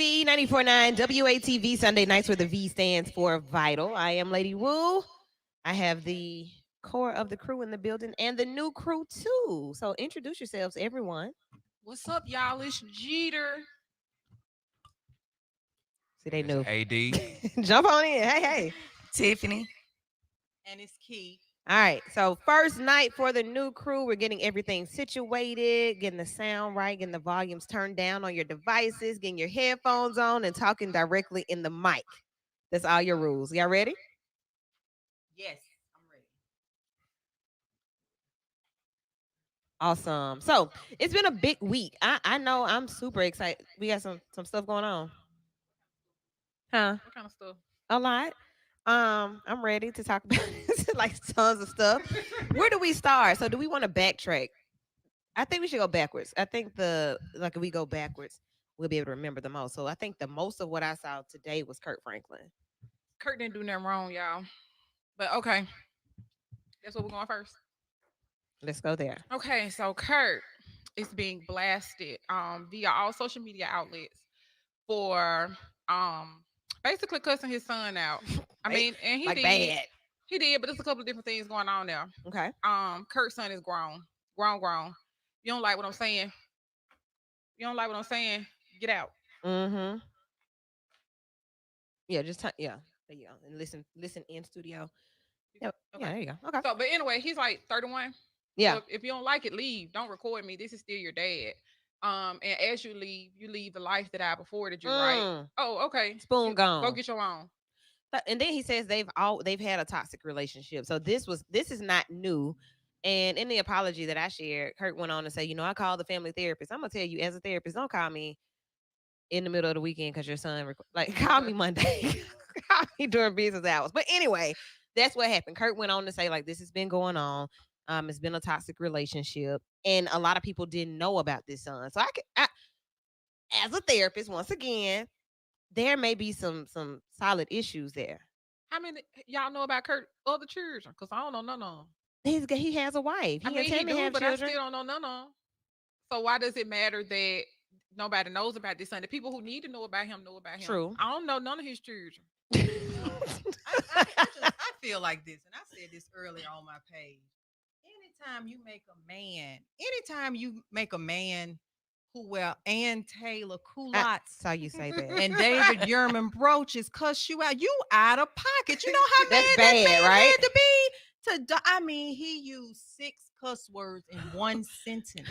V 94.9 WATV Sunday nights where the V stands for vital. I am Lady Woo. I have the core of the crew in the building and the new crew too. So introduce yourselves, everyone. What's up, y'all? It's Jeter. See, they knew. AD. Jump on in. Hey. Tiffany. And it's Key. All right. So first night for the new crew. We're getting everything situated, getting the sound right, getting the volumes turned down on your devices, getting your headphones on, and talking directly in the mic. That's all your rules. Y'all ready? Yes, I'm ready. Awesome. So it's been a big week. I know I'm super excited. We got some stuff going on. Huh? What kind of stuff? A lot. I'm ready to talk about like tons of stuff. Where do we start? So do we want to backtrack? I think we should go backwards. I think if we go backwards, we'll be able to remember the most. So I think the most of what I saw today was Kurt Franklin. Kurt didn't do nothing wrong, y'all. But okay. That's what we're going first. Let's go there. Okay, so Kurt is being blasted via all social media outlets for basically cussing his son out. I mean, and he like did. bad. He did, but there's a couple of different things going on there. Okay. Kurt's son is grown. You don't like what I'm saying? You don't like what I'm saying? Get out. Mm-hmm. Yeah, just yeah. There you go. And listen in studio. Yep. Okay. Yeah, there you go. Okay. So, but anyway, he's like 31. Yeah. So if you don't like it, leave. Don't record me. This is still your dad. And as you leave the life that I've afforded you, right? Oh, okay. Spoon gone. Go get your own. And then he says they've had a toxic relationship. So this is not new. And in the apology that I shared, Kurt went on to say, I called the family therapist. I'm gonna tell you, as a therapist, don't call me in the middle of the weekend because your son call me Monday. Call me during business hours. But anyway, that's what happened. Kurt went on to say, this has been going on. It's been a toxic relationship, and a lot of people didn't know about this son. So I as a therapist, once again, there may be some solid issues there. How many y'all know about Kurt other children? Because I don't know none of them. He has a wife. He do, but children. I still don't know none of them. So why does it matter that nobody knows about this son? The people who need to know about him know about him. True. I don't know none of his children. I feel like this, and I said this earlier on my page. Anytime you make a man who wear Ann Taylor culottes, saw you say that, and David Yerman brooches cuss you out, you out of pocket. You know how that's mad bad, that man right? had to be I mean, he used 6 cuss words in one sentence.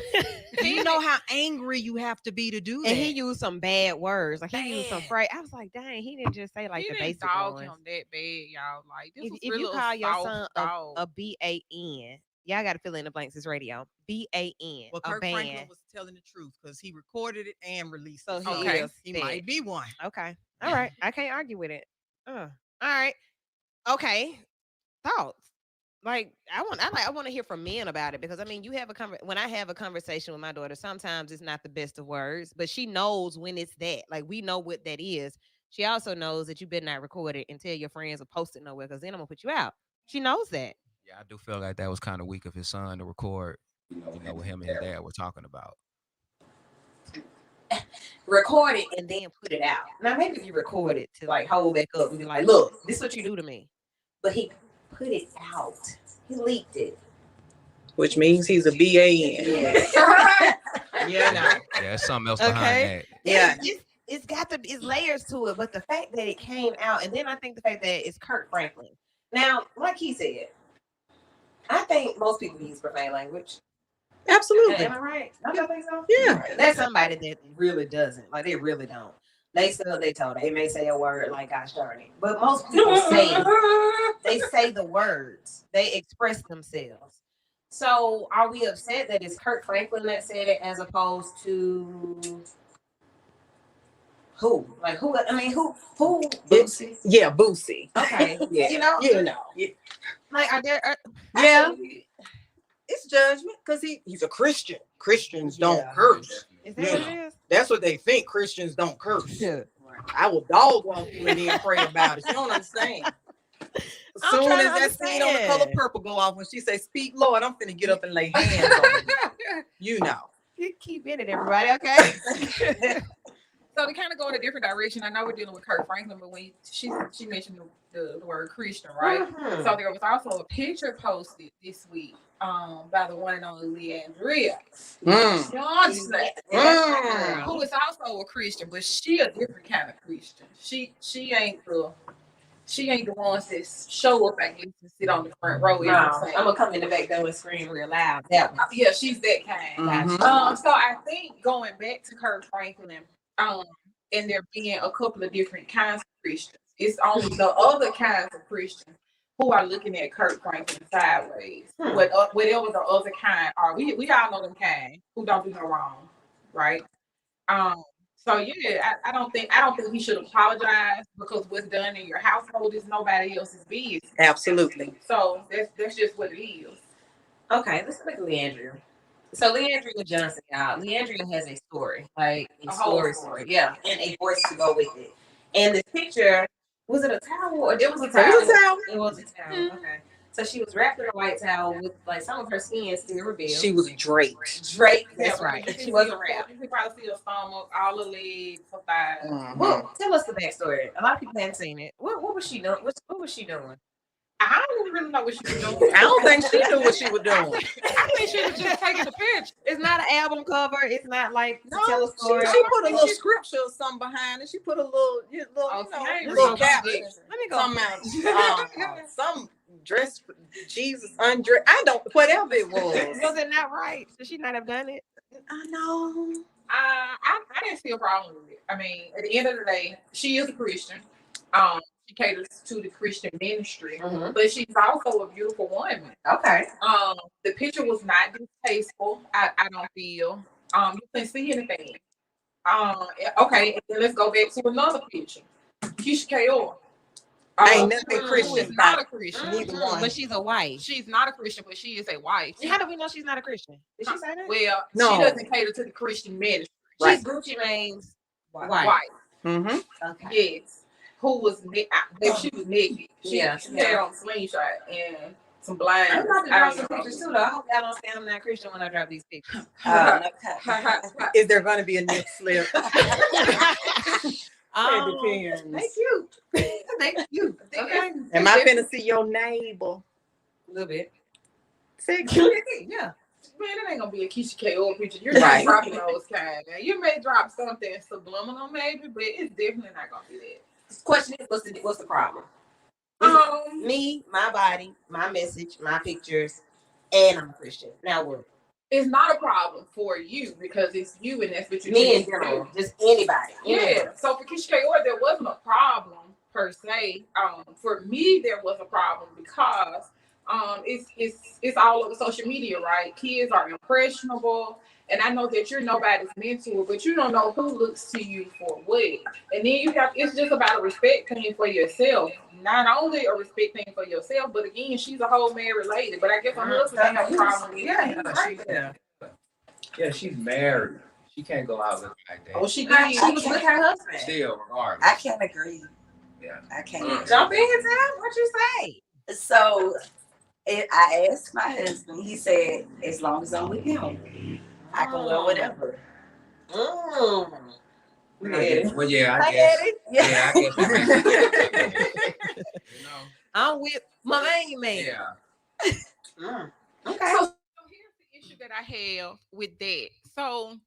Do you know how angry you have to be to do that? And he used some bad words. He used some phrase. I was like, dang, he didn't just say the basic dog ones. him that bad, y'all. Like this if you call your son a BAN, y'all got to fill in the blanks. It's radio. BAN. Well, Kurt Franklin was telling the truth because he recorded it and released it. So he might be one. Okay. All right. I can't argue with it. All right. Okay. Thoughts. I want to hear from men about it, because you have when I have a conversation with my daughter, sometimes it's not the best of words, but she knows when it's that. We know what that is. She also knows that you better not record it and tell your friends or post it nowhere, because then I'm gonna put you out. She knows that. Yeah, I do feel like that was kind of weak of his son to record, what him and his dad were talking about. Record it and then put it out. Now maybe if you record it to hold back up and be like, look, this is what you do to me. But he put it out. He leaked it. Which means he's a BAN. Yeah, there's something else behind that. Yeah. It's layers to it, but the fact that it came out, and then I think the fact that it's Kurt Franklin. Now, like he said, I think most people use profane language. Absolutely. Am I right? Don't you think so? Yeah. There's somebody that really doesn't. They really don't. They say what they told. They may say a word like "gosh darn it," but most people say the words. They express themselves. So, are we upset that it's Kurt Franklin that said it as opposed to who? Who? I mean, who? Boosie. Yeah, Boosie. Okay. Yeah. Are there? Yeah. It's judgment because he's a Christian. Christians don't curse. Is that what it is? That's what they think. Christians don't curse. Yeah. I will dog walk you and then pray about it. You don't understand. As soon as that scene on The Color Purple go off, when she say, "Speak, Lord," I'm finna get up and lay hands on you. You know. You keep in it, everybody. Okay. So to kind of go in a different direction, I know we're dealing with Kurt Franklin, but when she mentioned the word Christian, right? Mhm. So there was also a picture posted this week by the one and only Leandria, who is also a Christian, but she a different kind of Christian. She ain't the ones that show up, I guess, and sit on the front row. No, I'm gonna come in the back door and scream real loud. That one. Yeah, she's that kind. Mhm. So I think going back to Kurt Franklin, and there being a couple of different kinds of Christians, it's only the other kinds of Christians who are looking at Kurt Franklin sideways. Whatever the other kind are, we all know them kind who don't do no wrong, right? So yeah, I don't think he should apologize because what's done in your household is nobody else's business. Absolutely. So that's just what it is. Okay, let's look at Leandria. So Leandria Johnson, y'all. Leandria has a story, like a story, yeah, and a voice to go with it. And the picture, was it a towel or it was a towel? It was a towel. It was a towel. Okay. So she was wrapped in a white towel with like some of her skin still revealed. She was draped. Draped. That's right. She wasn't wrapped. You can probably see her stomach, all the legs, her thighs. Well, tell us the backstory. A lot of people haven't seen it. What was she doing? What was she doing? I don't really know what she was doing. I don't think she knew what she was doing. I think she was just taking a picture. It's not an album cover. It's not like to No, tell a story. she put a little scripture or something behind it. She put a little little caption. Let me go. Some dress Jesus undressed. I don't, whatever it was. Was it not right? Should she not have done it? I know. I didn't see a problem with it. I mean, at the end of the day, she is a Christian. She caters to the Christian ministry, but she's also a beautiful woman. Okay. The picture was not distasteful. I don't feel. You couldn't see anything. Okay, and then let's go back to another picture. Keisha Kaur. Ain't nothing Christian. Is not a Christian. Neither one. But she's a wife. She's not a Christian, but she is a wife. How do we know she's not a Christian? Did she say that? Well, No. she doesn't cater to the Christian ministry. She's Gucci Mane's wife. Mm-hmm. Okay. Yes. Who was she was naked. She had on a slingshot and some blinds. I'm about to drop some pictures too, though. I hope y'all don't say I'm not Christian when I drop these pictures. Is there going to be a nip slip? They cute. They cute. Okay. Am I finna see your neighbor? A little bit. Sexy. Yeah. Man, it ain't gonna be a Keisha Kaur picture. You're Right. not dropping those kind. Now, you may drop something subliminal, maybe, but it's definitely not gonna be that. Question is, what's the problem? Me, my body, my message, my pictures, and I'm a Christian. Now what? It's not a problem for you because it's you and that's what you Me in do. general, just anybody. Yeah. So for Keisha Kaur, there wasn't a problem per se. For me, there was a problem because it's all over social media, right? Kids are impressionable, and I know that you're nobody's mentor, but you don't know who looks to you for what. And then it's just about a respect thing for yourself. Not only a respect thing for yourself, but again, she's a whole married lady. But I guess her husband have a problem with it. Yeah, she's married. She can't go out looking like that. Oh, she was with her husband. Still, regardless. I can't agree. Yeah. I can't. Jump in, Tom. What you say? So I asked my husband. He said, as long as I'm with him, I can wear whatever. Well, yeah, I I guess. get it. Yeah, I guess. You know, I'm with my main man. yeah. Okay. So here's the issue that I have with that. So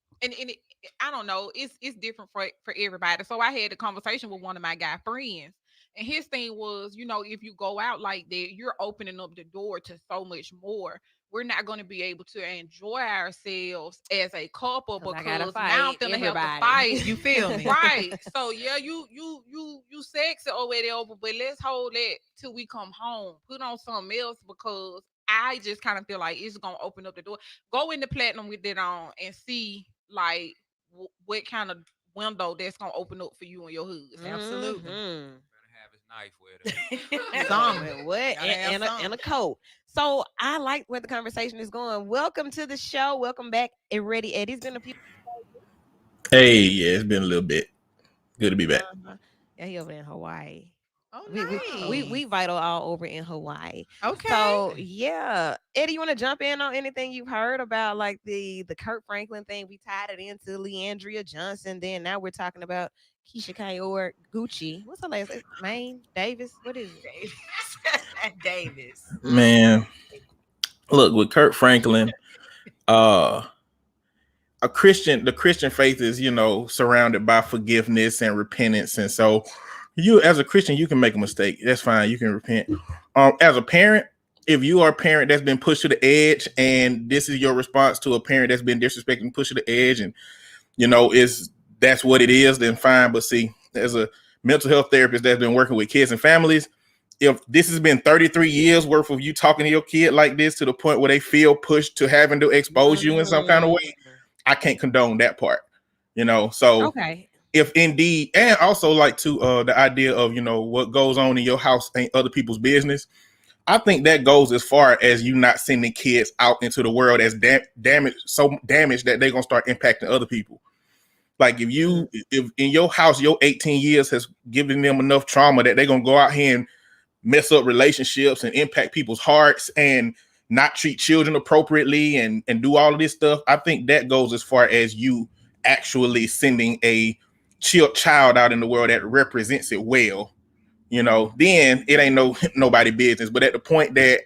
I don't know, it's different for everybody. So I had a conversation with one of my guy friends, and his thing was, if you go out like that, you're opening up the door to so much more. We're not going to be able to enjoy ourselves as a couple because now I'm gonna have to fight. You feel me? Right. So yeah, you sexy or whatever, but let's hold that till we come home. Put on something else because I just kind of feel like it's gonna open up the door. Go into platinum with it on and see like what kind of window that's gonna open up for you and your husband. Absolutely. Mhm. Better have his knife with her. Something. What? Gotta have And something. a coat. So I like where the conversation is going. Welcome to the show. Welcome back, Ready Eddie. It's been a few. Hey, yeah, it's been a little bit. Good to be back. Yeah, he over there in Hawaii. Oh, We nice. vital all over in Hawaii. Okay. So yeah, Eddie, you want to jump in on anything you've heard about like the Kurt Franklin thing? We tied it into Leandria Johnson. Then now we're talking about Keisha Kayor Gucci. What's her last name? Maine Davis. What is it? Davis. Man, look, with Kurt Franklin, uh the Christian faith is, surrounded by forgiveness and repentance. And so you as a Christian, you can make a mistake. That's fine. You can repent. As a parent, if you are a parent that's been pushed to the edge and this is your response to a parent that's been disrespected and pushed to the edge, and is that's what it is, then fine. But see, as a mental health therapist that's been working with kids and families, if this has been 33 years worth of you talking to your kid like this to the point where they feel pushed to having to expose you in some kind of way, I can't condone that part, So Okay. if indeed, and also like to the idea of, what goes on in your house ain't other people's business. I think that goes as far as you not sending kids out into the world as damaged that they're gonna start impacting other people. Like if in your house your 18 years has given them enough trauma that they're gonna go out here and mess up relationships and impact people's hearts and not treat children appropriately and do all of this stuff. I think that goes as far as you actually sending a child out in the world that represents it well. Then it ain't nobody business. But at the point that,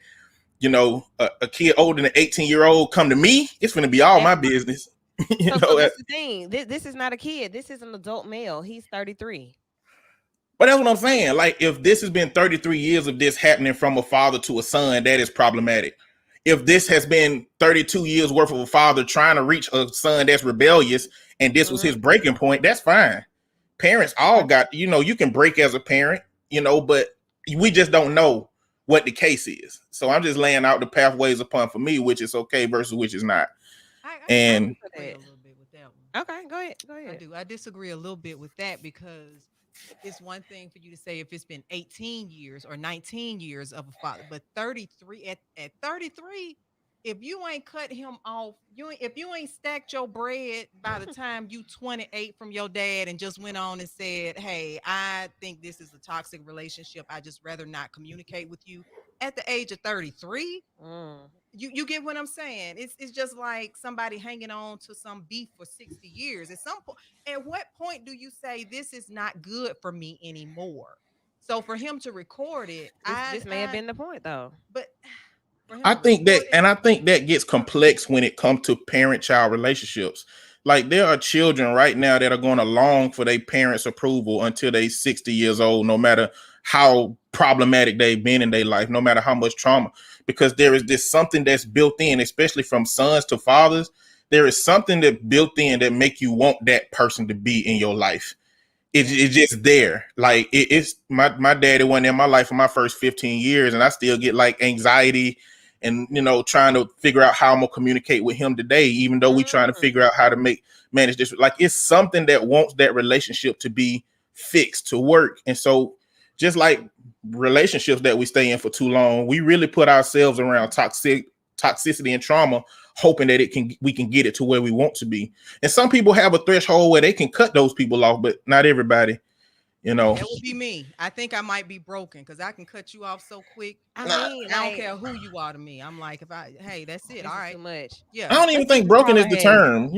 a kid older than an 18-year-old come to me, it's going to be all my business. So that's the thing. This is not a kid. This is an adult male. He's 33. But that's what I'm saying. Like, if this has been 33 years of this happening from a father to a son, that is problematic. If this has been 32 years worth of a father trying to reach a son that's rebellious and this was his breaking point, that's fine. Parents all got, you can break as a parent, but we just don't know what the case is. So I'm just laying out the pathways upon for me, which is okay versus which is not. I And disagree a little bit with that one. Okay, go ahead. I do. I disagree a little bit with that because it's one thing for you to say if it's been 18 years or 19 years of a father, but 33 at 33, if you ain't cut him off, if you ain't stacked your bread by the time you 28 from your dad and just went on and said, "Hey, I think this is a toxic relationship. I just rather not communicate with you." At the age of 33, you get what I'm saying? It's just like somebody hanging on to some beef for 60 years. At some point, at what point do you say this is not good for me anymore? So for him to record it, this may have been the point though. But I think that gets complex when it comes to parent-child relationships. Like, there are children right now that are going to long for their parents' approval until they 60 years old, no matter how problematic they've been in their life, no matter how much trauma, because there is this something that's built in, especially from sons to fathers. There is something that built in that make you want that person to be in your life. It's just there. Like, it's my daddy wasn't in my life for my first 15 years, and I still get like anxiety and trying to figure out how I'm gonna communicate with him today, even though we trying to figure out how to manage this. Like, it's something that wants that relationship to be fixed, to work. And so just like relationships that we stay in for too long, we really put ourselves around toxicity and trauma, hoping that we can get it to where we want to be. And some people have a threshold where they can cut those people off, but not everybody. That would be me. I think I might be broken because I can cut you off so quick. I don't care who you are to me. I'm like, hey, that's it. All right. Too much. Yeah. I don't even think broken is the term.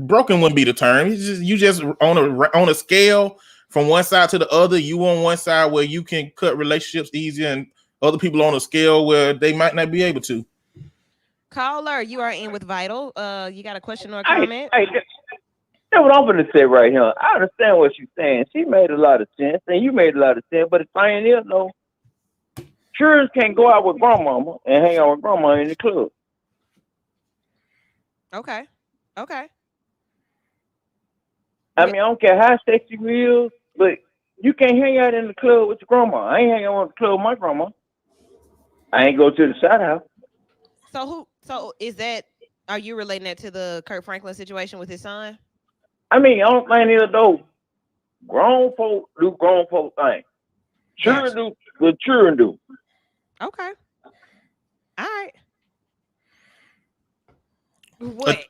Broken wouldn't be the term. You just on a scale from one side to the other. You on one side where you can cut relationships easier, and other people on a scale where they might not be able to. Caller, you are in with Vital. You got a question or a comment? That's what I'm going to say right here. I understand what she's saying. She made a lot of sense, and you made a lot of sense. But the thing is, no, children can't go out with grandmama and hang out with grandma in the club. Okay. I mean, I don't care how sexy you is, but you can't hang out in the club with your grandma. I ain't hanging out in the club with my grandma. I ain't go to the side house. So is that? Are you relating that to the Kurt Franklin situation with his son? I mean, I don't think either though. Grown folk do grown folk things. Children do what children do. Okay. All right. What?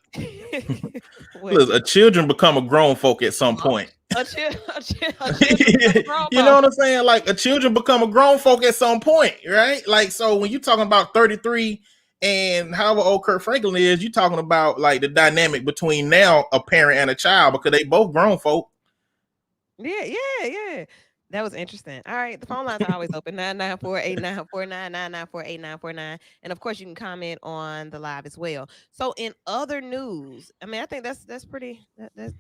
What? Look, children become a grown folk at some point. A children become a grown You know folk. what I'm saying? Like a children become a grown folk at some point, right? Like, so when you're talking about 33 and however old Kurt Franklin is, you're talking about like the dynamic between now a parent and a child because they both grown folk. Yeah. That was interesting. All right, the phone lines are always open 994-8949, 994-8949. And of course, you can comment on the live as well. So in other news, I mean, I think that's pretty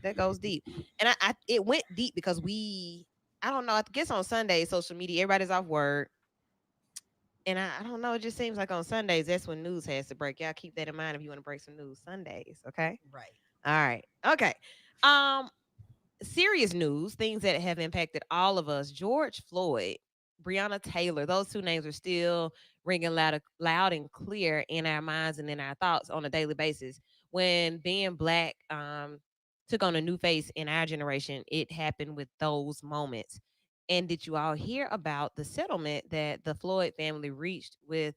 that goes deep. And I it went deep because I don't know, I guess on Sunday, social media, everybody's off work. And I don't know, it just seems like on Sundays, that's when news has to break. Y'all keep that in mind if you want to break some news Sundays, okay? Right. All right. Okay. Um, serious news, things that have impacted all of us. George Floyd, Breonna Taylor, those two names are still ringing loud and clear in our minds and in our thoughts on a daily basis. When being black took on a new face in our generation, it happened with those moments. And did you all hear about the settlement that the Floyd family reached with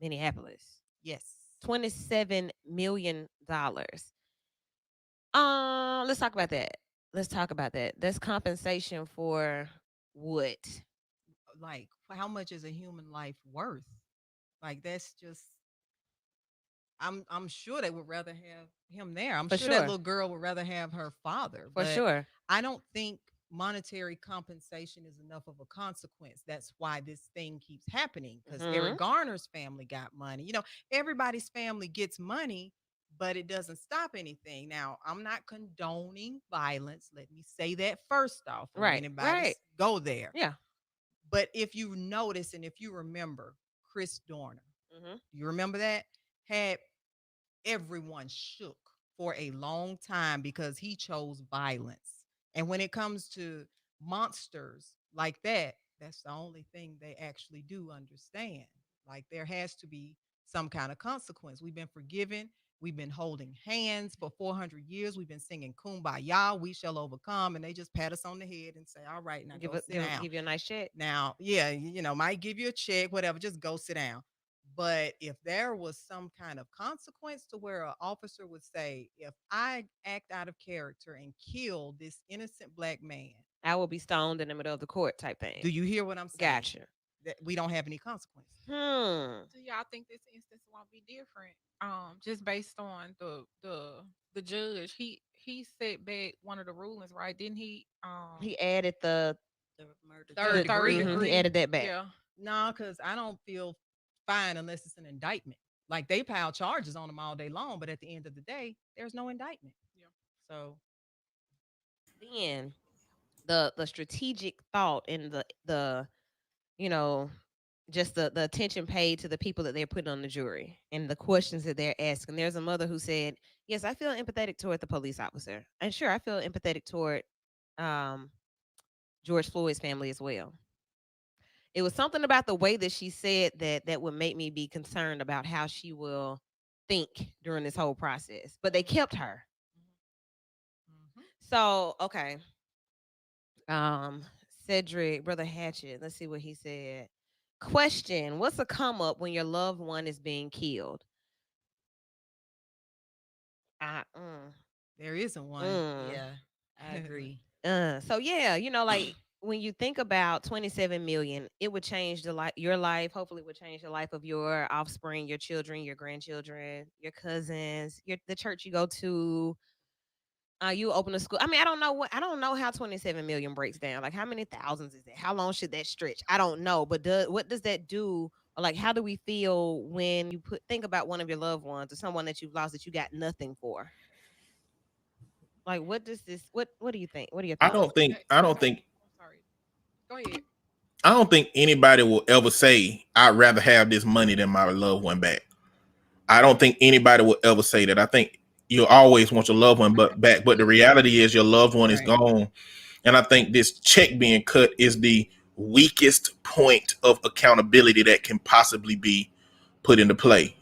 Minneapolis? Yes. $27 million. Let's talk about that. That's compensation for what? Like, how much is a human life worth? Like, that's just. I'm sure they would rather have him there. I'm For sure that sure. little girl would rather have her father. For But sure. I don't think monetary compensation is enough of a consequence. That's why this thing keeps happening because Eric Mhm. Garner's family got money. Everybody's family gets money, but it doesn't stop anything. Now, I'm not condoning violence. Let me say that first off. When Right. anybody Right. go there. Yeah. But if you notice and if you remember, Chris Dorner, Mhm. you remember that? Had everyone shook for a long time because he chose violence. And when it comes to monsters like that, that's the only thing they actually do understand. Like there has to be some kind of consequence. We've been forgiven. We've been holding hands for 400 years. We've been singing Kumbaya, we shall overcome. And they just pat us on the head and say, all right, now Give go a, sit give down. give you a nice check. Now, yeah, might give you a check, whatever, just go sit down. But if there was some kind of consequence to where an officer would say, if I act out of character and kill this innocent black man, I will be stoned in the middle of the court type thing. do you hear what I'm saying? Gotcha. That we don't have any consequence. So y'all think this instance won't be different? Just based on the judge, he set back one of the rulings, right? Didn't he? He added the The murder Third degree. He added that back. Yeah. No, because I don't feel fine unless it's an indictment. Like they pile charges on them all day long, but at the end of the day, there's no indictment. Yeah. So Then the strategic thought and the you know just the attention paid to the people that they're putting on the jury and the questions that they're asking. There's a mother who said, "Yes, I feel empathetic toward the police officer, and sure, I feel empathetic toward um, George Floyd's family as well." It was something about the way that she said that would make me be concerned about how she will think during this whole process. But they kept her. mhm. So, okay. Um, Cedric, Brother Hatchet, let's see what he said. Question: what's a come up when your loved one is being killed? I There isn't one. mm. Yeah, I agree. So yeah, like when you think about 27 million, it would change your life. Hopefully, it would change the life of your offspring, your children, your grandchildren, your cousins, the church you go to. You open a school. I mean, I don't know how 27 million breaks down. Like, how many thousands is that? How long should that stretch? I don't know. But what does that do? Or like, how do we feel when you think about one of your loved ones or someone that you've lost that you got nothing for? Like, what does this? What do you think? What are your I thoughts? don't think I don't think I'm sorry. Go ahead. I don't think anybody will ever say I'd rather have this money than my loved one back. I don't think anybody will ever say that. I think you'll always want your loved one back, but the reality is your loved one is Right. gone. And I think this check being cut is the weakest point of accountability that can possibly be put into play.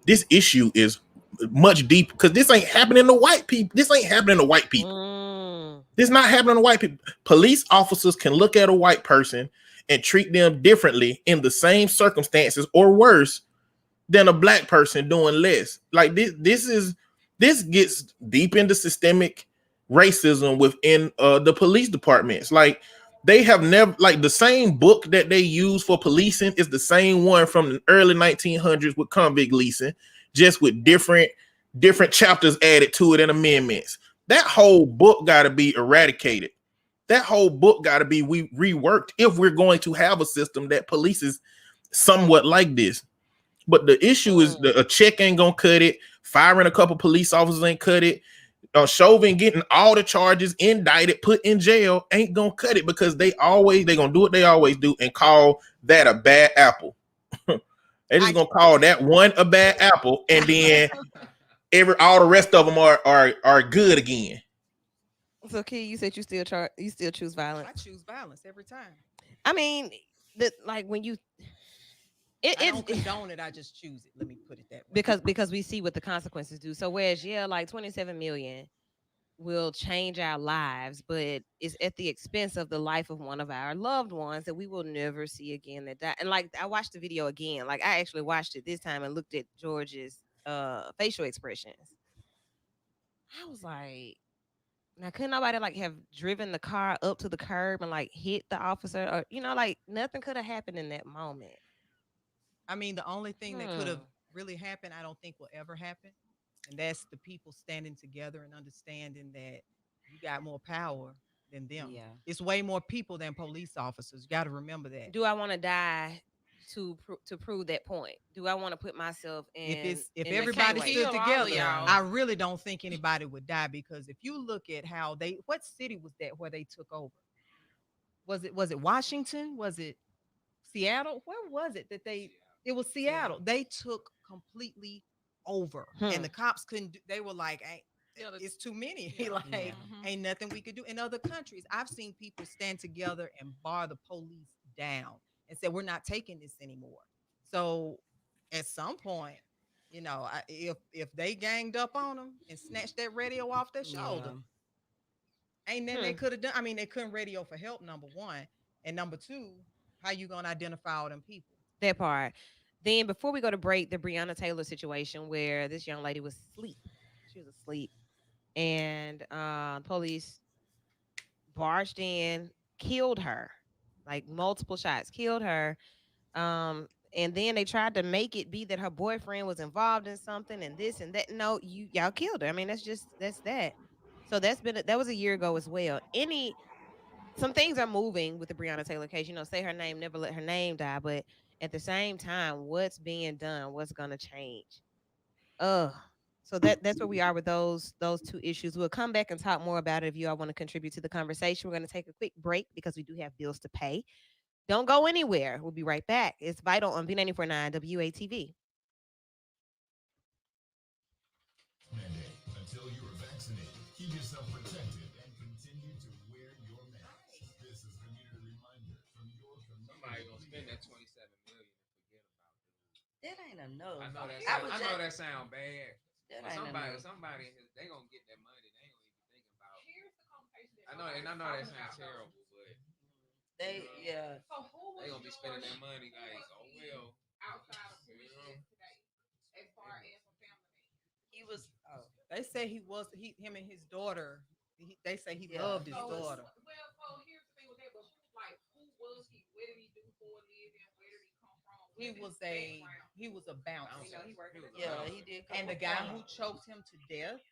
This issue is much deeper because this ain't happening to white people. This ain't happening to white people. Mm, This not happening to white people. Police officers can look at a white person and treat them differently in the same circumstances or worse than a black person doing less. Like this is This gets deep into systemic racism within the police departments. Like they have never, like the same book that they use for policing is the same one from the early 1900s with convict leasing, just with different chapters added to it and amendments. That whole book got to be eradicated. That whole book got to be reworked if we're going to have a system that polices somewhat like this. But the issue is a check ain't gonna cut it. Firing a couple police officers ain't cut it. Chauvin getting all the charges indicted, put in jail, ain't gonna cut it because they gonna do what they always do and call that a bad apple. They're just gonna call that one a bad apple, and then all the rest of them are good again. So, Key, you said you still choose violence. I choose violence every time. I mean, like when you I don't condone it. I just choose it. Let me put it that way. Because we see what the consequences do. So whereas like 27 million will change our lives, but it's at the expense of the life of one of our loved ones that we will never see again that die. And like I watched the video again. Like I actually watched it this time and looked at George's facial expressions. I was like, now couldn't nobody like have driven the car up to the curb and like hit the officer, or like nothing could have happened in that moment. I mean, the only thing that could have really happened, I don't think will ever happen. And that's the people standing together and understanding that you got more power than them. Yeah. It's way more people than police officers. You got to remember that. Do I want to die to prove that point? Do I want to put myself if everybody stood together, I really don't think anybody would die, because if you look at how what city was that where they took over? Was it Washington? Was it Seattle? Where was it that it was Seattle. They took completely over. And the cops couldn't they were like, it's too many. Like, ain't nothing we could do. In other countries, I've seen people stand together and bar the police down and say, we're not taking this anymore. So at some point, if they ganged up on them and snatched that radio off their shoulder, ain't nothing they could have done. I mean, they couldn't radio for help, number one. And number two, how you gonna identify all them people? That part. Then before we go to break, the Breonna Taylor situation where this young lady was asleep. She was asleep. And police barged in, killed her. Like multiple shots, killed her. And then they tried to make it be that her boyfriend was involved in something and this and that. No, y'all killed her. I mean, that's that. So that was a year ago as well. Some things are moving with the Breonna Taylor case. Say her name, never let her name die. But at the same time, what's being done? What's gonna change? So that's where we are with those two issues. We'll come back and talk more about it if you all want to contribute to the conversation. We're gonna take a quick break because we do have bills to pay. Don't go anywhere. We'll be right back. It's Vital on B94.9 WATV. Until you are vaccinated, keep yourself protected and continue to wear your mask. This is a community reminder from your community. Somebody gonna spend that 27 million and forget about it. That ain't enough. I know that. I know that sound bad. That ain't enough. Somebody, they gonna get that money. They ain't gonna even think about. I know that sounds terrible, but they So who was they gonna be spending that money like, oh well. Outside of today, as far as a family man? he was. Oh, they say him and his daughter. They say he loved his daughter. Well, so here's the thing with that. But like, who was he? Where did he do for a living? Where did he come from? He was a bouncer. he worked. He did. And the guy who choked him to death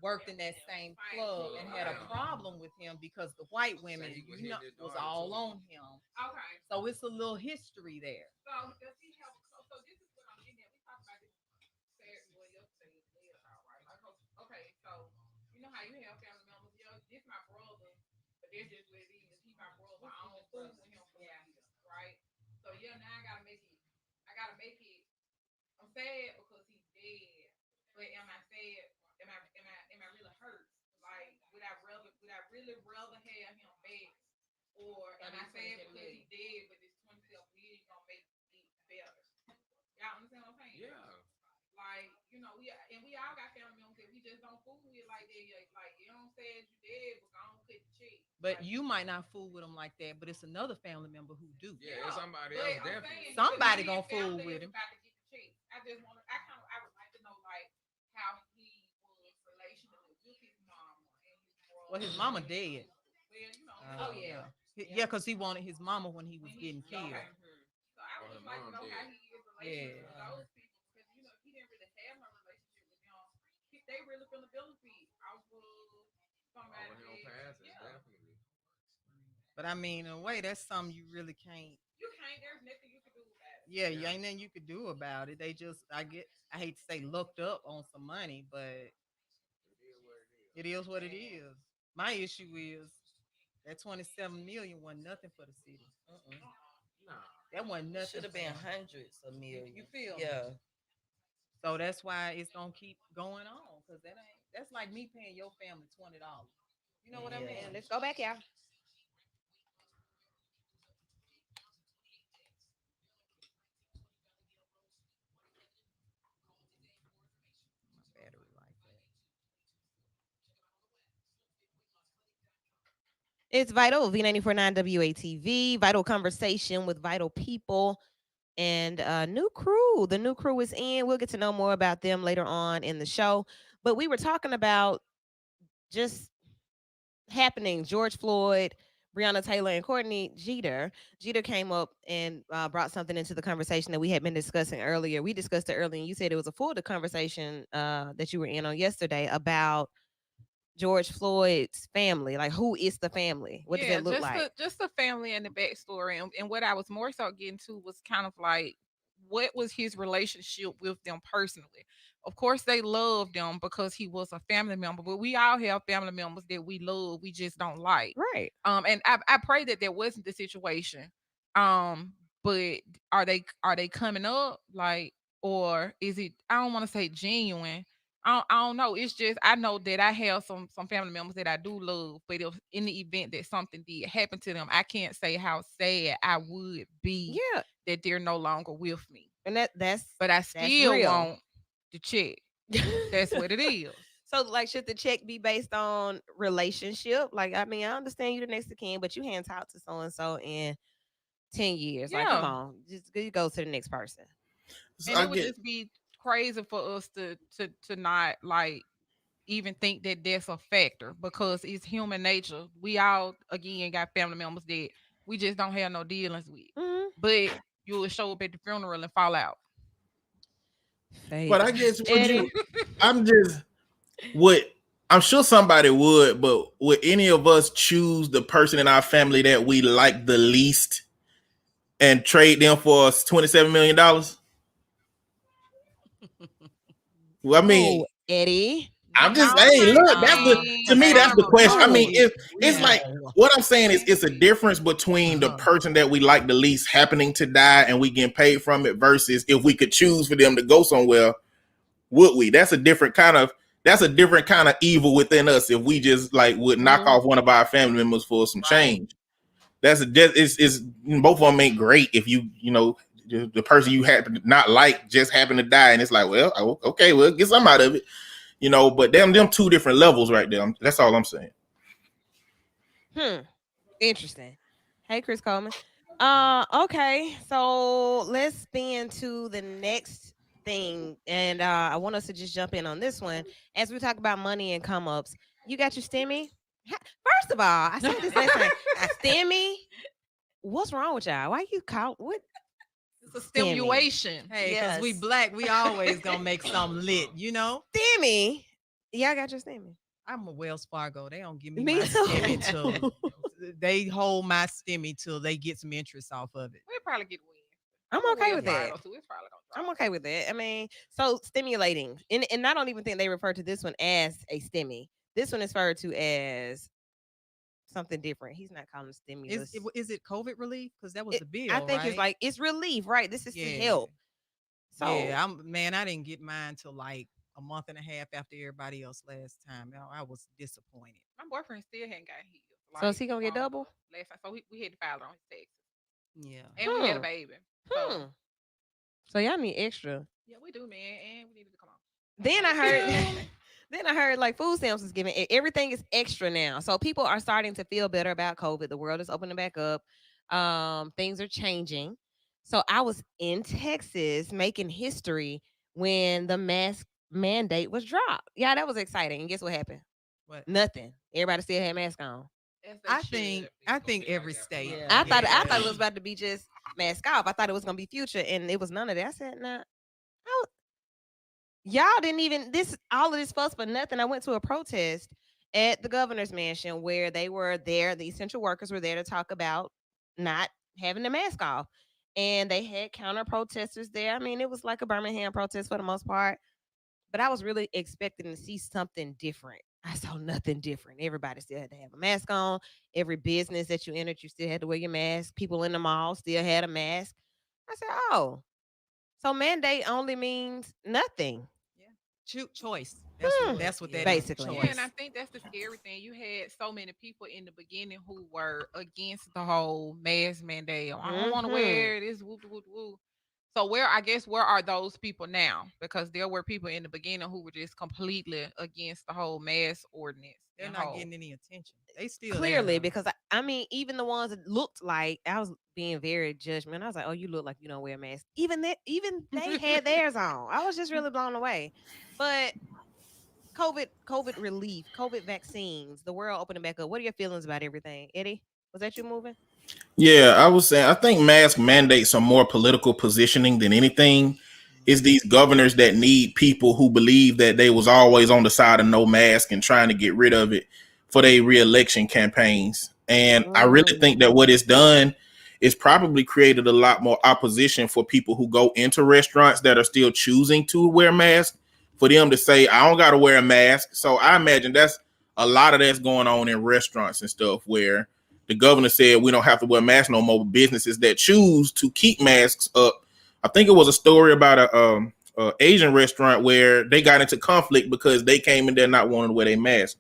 worked in that same club and had a problem with him because the white women was all on him. Okay. So it's a little history there. So does he have? So this is what I'm getting at. We talked about this Saturday, yesterday, right? Okay. So you know how you have family members. This my brother, but this is what it is. He my brother. I don't fool with him for years, right? So now I gotta make it. I'm sad because he's dead, but am I sad? Am I really hurt? Like, would I really rather have him back, or am I sad because he's dead? But this 27 million gonna make it better. Y'all understand what I'm saying? Yeah. Like, we all got family members that we just don't fool with like that. Like, you don't say you dead, but don't cut the check. But you might not fool with him like that, but it's another family member who do. Yeah, it's somebody else definitely. Somebody gonna fool with him. About to get the check. I would like to know like how he was Well, his mama dead. Oh yeah. Yeah, because he wanted his mama when he was getting killed. Okay. So I would just like to know how he is related with those people because he didn't really have no relationship with them. They really finna benefit off of somebody that But I mean, in a way, that's something you really can't. you can't. There's nothing you can do about it. Yeah, you ain't nothing you could do about it. They just, I hate to say, looked up on some money, but it is what it is. My issue is that 27 million wasn't nothing for the city. That wasn't nothing. Should have been hundreds of millions. You feel me? Yeah. So that's why it's gonna keep going on, because that's like me paying your family $20. You know what I Yeah. mean? And let's go back, y'all. My battery like that. It's Vital, V94.9 WATV, Vital Conversation with Vital People and new crew. The new crew is in. We'll get to know more about them later on in the show. But we were talking about just happening. George Floyd, Breonna Taylor, and Courtney Jeter. Jeter came up and brought something into the conversation that we had been discussing earlier. We discussed it earlier, and you said it was a full conversation that you were in on yesterday about George Floyd's family. Like, who is the family? What does Yeah, it look like? just the family and the backstory, and what I was more so getting to was kind of like what was his relationship with them personally. Of course, they loved them because he was a family member, but we all have family members that we love, we just don't like. Right. And I pray that that wasn't the situation. Um, but are they coming up like, or is it? I don't want to say genuine. I don't know. It's just I know that I have some family members that I do love, but if in the event that something did happen to them, I can't say how sad I would be Yeah. that they're no longer with me. And that's But I that's still real. want the check. That's what it is. So, like, should the check be based on relationship? Like, I mean, I understand you the next of kin, but you hadn't talked to so and so in 10 years. Like, come Yeah. on, just you go to the next person. So And I it would get just be crazy for us to not like even think that that's a factor because it's human nature. We all again got family members that we just don't have no dealings with. Mhm. But you will show up at the funeral and fall out. but Fate. I guess would Eddie. you I'm just would I'm sure somebody would, but would any of us choose the person in our family that we like the least and trade them for $27 million? Well, I mean, No, Eddie. I'm just I saying, don't look, that's the think to me, that's the so. question. I mean, No. it's like what I'm saying is it's a difference between the person that we like the least happening to die and we getting paid from it versus if we could choose for them to go somewhere, would we? That's a different kind of evil within us if we just like would knock off one of our family members for some change. That's a it's both of them ain't great if the person you happen to not like just happened to die and it's like, well, okay, well, get some out of it. But them two different levels right there. That's all I'm saying. Interesting. Hey, Chris Coleman. Okay, so let's spin to the next thing, and I want us to just jump in on this one as we talk about money and come ups. You got your stimmy? First of all, I said this last time. A stimmy? What's wrong with y'all? Why you call what? It's a stimulation. Hey, because we black, we always gonna make something lit, you know? Stimmy? Y'all got your stimmy? I'm a Wells Fargo. They don't give me Me my too. stimmy till they hold my stimmy till they get some interest off of it. We'll probably get win. I'm okay with that. So it's probably gonna I'm drop. okay with that. I mean, so stimulating, and I don't even think they refer to this one as a stimmy. This one is referred to as something different. He's not calling it stimulus. Is it COVID relief? Because that was the bill. I think right? it's like it's relief, right? This is to help. So yeah, I didn't get mine till like a month and a half after everybody else last time. I was disappointed. My boyfriend still hadn't got healed. So is he gonna get double? Last time, so we had to file it on his taxes. Yeah. And we had a baby. So y'all need extra. Yeah, we do, man. And we needed to come on. Then I heard then I heard like food stamps is giving everything is extra now. So people are starting to feel better about COVID. The world is opening back up. Things are changing. So I was in Texas making history when the mask mandate was dropped. Yeah, that was exciting. And guess what happened? What? Nothing. Everybody still had masks on. As they I think every state. Yeah. I thought it Yeah. was about to be just mask off. I thought it was gonna be future, and it was none of that. I said, nah. I y'all didn't even this all of this fuss for nothing. I went to a protest at the governor's mansion where they were there. The essential workers were there to talk about not having the mask off, and they had counter protesters there. I mean, it was like a Birmingham protest for the most part, but I was really expecting to see something different. I saw nothing different. Everybody still had to have a mask on. Every business that you entered, you still had to wear your mask. People in the mall still had a mask. I said, oh, so mandate only means nothing. Yeah. Choice. Hmm. That's what that is. Basically. Yeah, and I Choice. think that's the scary thing. You had so many people in the beginning who were against the whole mask mandate. I don't want to Mm-hmm. wear this. Woo, woo, woo. So where are those people now? Because there were people in the beginning who were just completely against the whole mask ordinance They're and not whole. getting any attention. They still there Clearly, though. because I mean, even the ones that looked like I was being very judgmental. I was like, "Oh, you look like you don't wear a mask." Even they had theirs on. I was just really blown away. But COVID relief, COVID vaccines, the world opening back up. What are your feelings about everything, Eddie? Was that you moving? Yeah, I was saying I think mask mandates are more political positioning than anything. It's Mhm. these governors that need people who believe that they was always on the side of no mask and trying to get rid of it for their reelection campaigns. And I really Mm. think that what it's done is probably created a lot more opposition for people who go into restaurants that are still choosing to wear masks, for them to say, I don't gotta wear a mask. So I imagine that's a lot of that's going on in restaurants and stuff where the governor said we don't have to wear masks no more. Businesses that choose to keep masks up. I think it was a story about a Asian restaurant where they got into conflict because they came in there not wanting to wear their mask.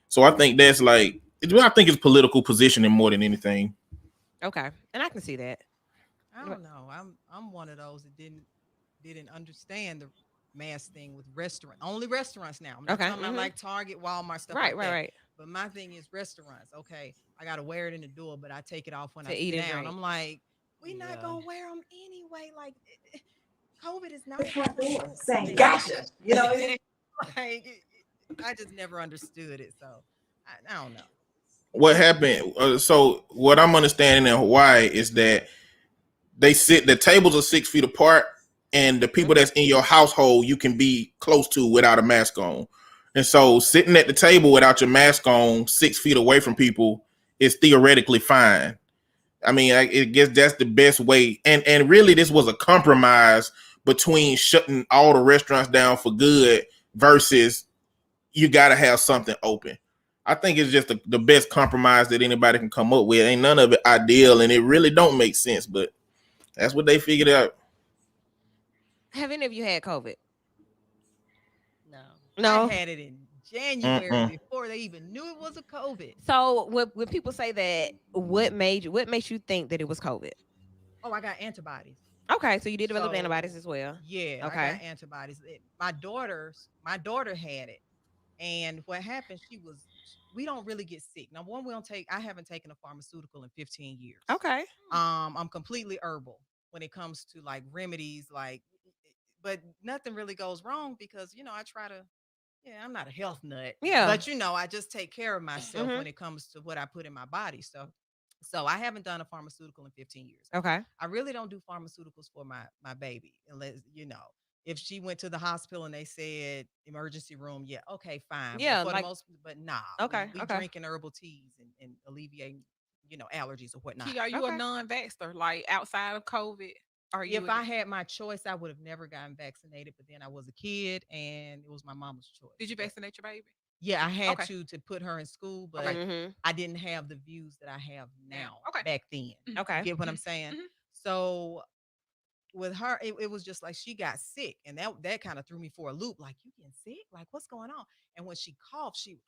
So I think that's like, I think it's political positioning more than anything. Okay, and I can see that. I don't know. I'm one of those that didn't understand the mask thing with restaurant. Only restaurants now. I'm not Okay. talking about like Target, Walmart, stuff Right, like right, that. right. But my thing is restaurants. Okay, I gotta wear it in the door, but I take it off when To I eat sit and down. drink. I'm like, we not Yeah. gonna wear them anyway. Like, COVID is not for the door. Saying Like, gotcha. You know, like I just never understood it. So I don't know. What happened? So what I'm understanding in Hawaii is that the tables are 6 feet apart, and the people Mm-hmm. that's in your household you can be close to without a mask on. And so sitting at the table without your mask on 6 feet away from people is theoretically fine. I mean, I guess that's the best way. And really, this was a compromise between shutting all the restaurants down for good versus you got to have something open. I think it's just the best compromise that anybody can come up with. Ain't none of it ideal, and it really don't make sense, but that's what they figured out. Have any of you had COVID? No. I No. had it in January Mm-mm. before they even knew it was a COVID. So when people say that, what makes you think that it was COVID? Oh, I got antibodies. Okay, so you did develop antibodies So as well. yeah, I got Okay. antibodies. My daughter had it, and what happened? We don't really get sick. Now, one, we don't take. I haven't taken a pharmaceutical in 15 years. Okay. I'm completely herbal when it comes to like remedies, but nothing really goes wrong because I try to. Yeah, I'm not a health nut, Yeah. but I just take care of myself Mm-hmm. when it comes to what I put in my body. So I haven't done a pharmaceutical in 15 years. Okay. I really don't do pharmaceuticals for my baby unless if she went to the hospital and they said emergency room, yeah, okay, fine. But Yeah. for the Like. most, but nah, we Okay. we Okay. drinking herbal teas and alleviating allergies or whatnot. Key, are you a Okay. non-vaxxer? Like outside of COVID, are you? If I had my choice, I would have never gotten vaccinated. But then I was a kid, and it was my mama's choice. Did you But vaccinate your baby? yeah, I had Okay. to put her in school, Okay. but Mm-hmm. I didn't have the views that I have Now. now Okay. back then. Mhm. You Okay. get what I'm Mhm. saying? Mhm. So with her, it was just like she got sick, and that kind of threw me for a loop. Like, you getting sick? Like, what's going on? And when she coughed, she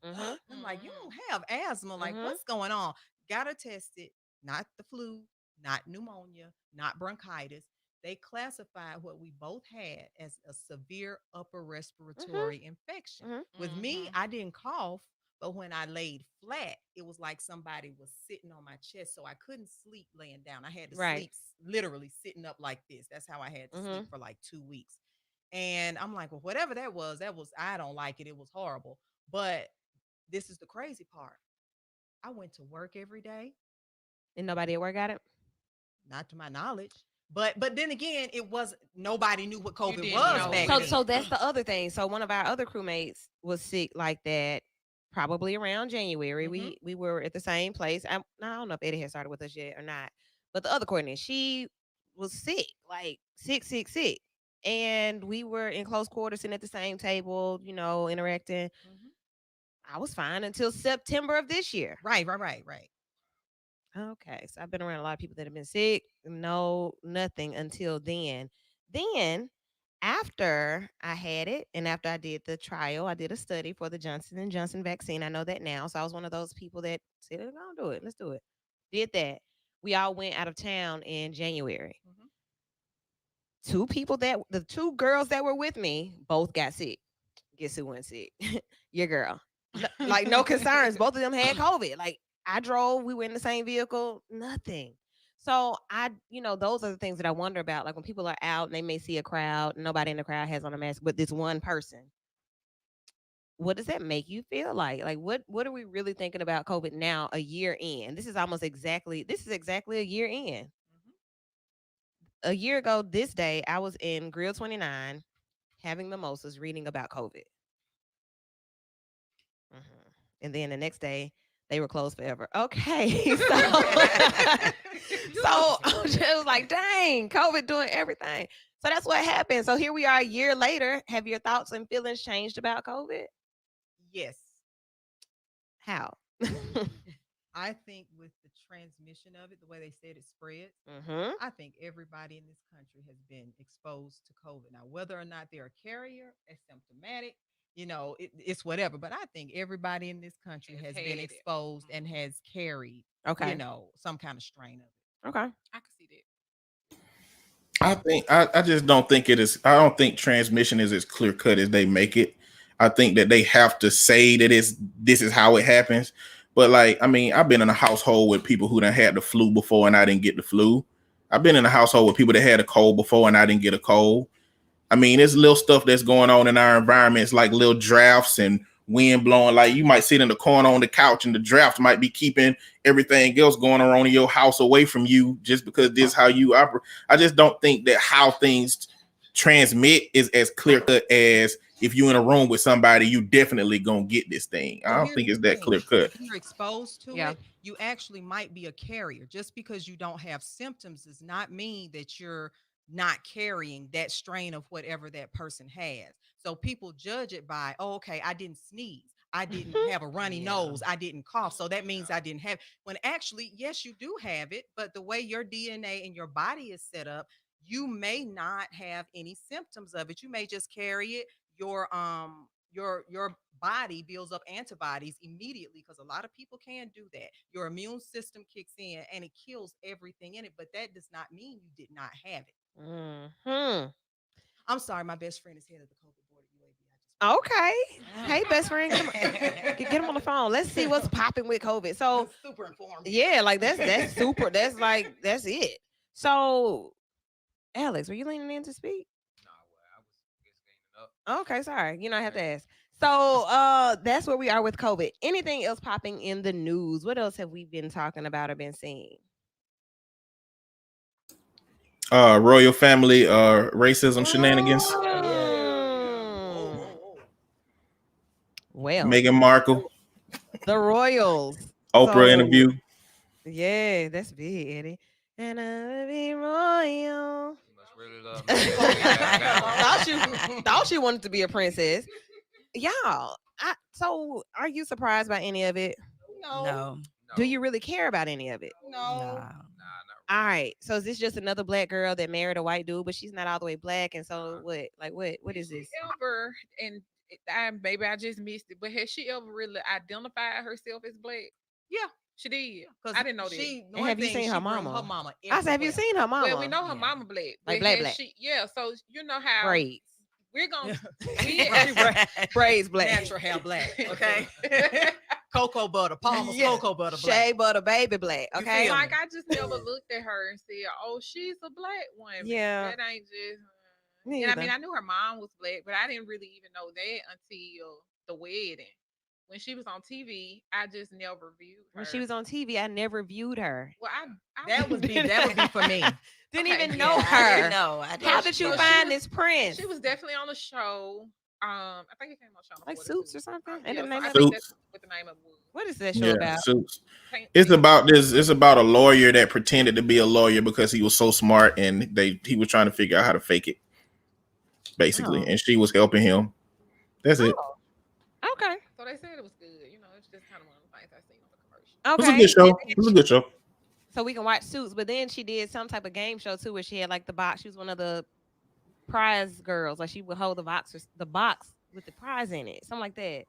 Mm-hmm. I'm like, you don't Mm. have asthma. Like, Mm-hmm. what's going on? Got her tested, not the flu, not pneumonia, not bronchitis. They classified what we both had as a severe upper Mm-hmm. respiratory infection. Mm-hmm. With me, Mhm. I didn't cough, but when I laid flat, it was like somebody was sitting on my chest. So I couldn't sleep laying down. I had to Right. sleep literally sitting up like this. That's how I had to Mm-hmm. sleep for like 2 weeks. And I'm like, well, whatever that was, I don't like it. It was horrible. But this is the crazy part. I went to work every day, And nobody at work got it. not to my knowledge. But then again, it was nobody knew what COVID didn't was know back what So then. so that's the other thing. So one of our other crewmates was sick like that, probably around January. We were at the same place. I don't know if Eddie had started with us yet or not, but the other coordinator, she was sick, like sick, and we were in close quarters, sitting at the same table, interacting. Mhm. I was fine until September of this year. Right. Okay, so I've been around a lot of people that have been sick. No, nothing until then. Then, after I had it, and after I did the trial, I did a study for the Johnson & Johnson vaccine. I know that now, so I was one of those people that said, "I'll do it. Let's do it." Did that. We all went out of town in January. Mhm. The two girls that were with me, both got sick. Guess who went sick? Your girl. Like no concerns. Both of them had COVID. Like I drove, we were in the same vehicle, nothing. So those are the things that I wonder about. Like when people are out and they may see a crowd, nobody in the crowd has on a mask, but this one person. What does that make you feel like? Like what are we really thinking about COVID now, a year in? This is exactly a year in. Mhm. A year ago this day, I was in Grill 29 having mimosas reading about COVID. And then the next day they were closed forever. Okay, so so I was just like, dang, COVID doing everything. So that's what happened. So here we are a year later. Have your thoughts and feelings changed about COVID? Yes. How? I think with the transmission of it, the way they said it spreads, Mm-hmm. I think everybody in this country has been exposed to COVID. Now, whether or not they're a carrier, asymptomatic, it's whatever. But I think everybody in this country Has has had been it. exposed and has carried, Okay. some kind of strain of it. Okay. I can see that. I just don't think it is. I don't think transmission is as clear cut as they make it. I think that they have to say that this is how it happens. But like, I mean, I've been in a household with people who done had the flu before and I didn't get the flu. I've been in a household with people that had a cold before and I didn't get a cold. I mean, there's little stuff that's going on in our environments, like little drafts and wind blowing. Like you might sit in the corner on the couch, and the draft might be keeping everything else going on in your house away from you, just because this is how you operate. I just don't think that how things transmit is as clear cut as if you're in a room with somebody, you definitely gonna get this thing. I Well, don't here's think the it's that thing. clear cut. If you're exposed to Yeah. it, you actually might be a carrier. Just because you don't have symptoms does not mean that you're not carrying that strain of whatever that person has. So people judge it by, oh, okay, I didn't sneeze. I didn't have a runny Yeah. nose. I didn't cough. So that means I didn't have. When actually, yes, you do have it, but the way your DNA and your body is set up, you may not have any symptoms of it. You may just carry it. Your body builds up antibodies immediately because a lot of people can do that. Your immune system kicks in and it kills everything in it, but that does not mean you did not have it. Mm-hmm. I'm sorry, my best friend is head of the COVID board at UAB. Okay. I Hey, just best friend, get him on the phone. Let's see what's popping with COVID. So super informed. yeah, like that's super. That's it. So Alex, were you leaning in to speak? Nah, well, I was just gaining up. Okay, sorry. I have to ask. So that's where we are with COVID. Anything else popping in the news? What else have we been talking about or been seeing? Royal family racism shenanigans. Mm. Well, Meghan Markle, the Royals. Oprah So interview. yeah, that's big, Eddie. And I'll be royal. You must really love me. Thought you wanted to be a princess. Y'all, so are you surprised by any of it? No, No. Do you really care about any of it? no. Nah. Nah, not All right. So is this just another black girl that married a white dude, but she's not all the way black? And so Nah. what? Like what is this? Ever and maybe I just missed it, but has she ever really identified herself as black? Yeah, She did. because I didn't know that. she. And one have you thing, seen she her bring mama? Her mama. I said, have you everywhere. seen her mama? Well, we know her Yeah. mama black, Like but black, has black. she? Yeah. So you know how Braids. we're gonna Braids black. Natural hair black. Okay. Cocoa butter. Palmer's Yeah. cocow butter black. Shea butter baby black. You Okay. feel me? like I just never looked at her and said, "Oh, she's a black woman." Yeah. That ain't just. Me And I either. mean, I knew her mom was black, but I didn't really even know that until the wedding. when she was on TV, I just never viewed When she her. was on TV, I never viewed her. Well, I That was would be that would be for me. Didn't okay. even know Yeah, I didn't her. know. I How didn't. did you Yeah. She find was this prince? she was definitely on the show. I think it came on Channel Like 42. Suits or something? Ain't Yeah, that the so name I of it? think that's Suits. what the name of it was. What is that show Yeah, about? Suits. Can't It's think of about this. It's about a lawyer that pretended to be a lawyer because he was so smart, and he was trying to figure out how to fake it, basically. Oh. And she was helping him. That's it. Oh. Okay. So they said it was good. You know, it's just kind of one of the things I seen on the commercial. It was a Okay. good show. It was a good show. So we can watch Suits, but then she did some type of game show too, where she had like the box. She was one of the prize girls. Like she would hold the box with the prize in it, something like that.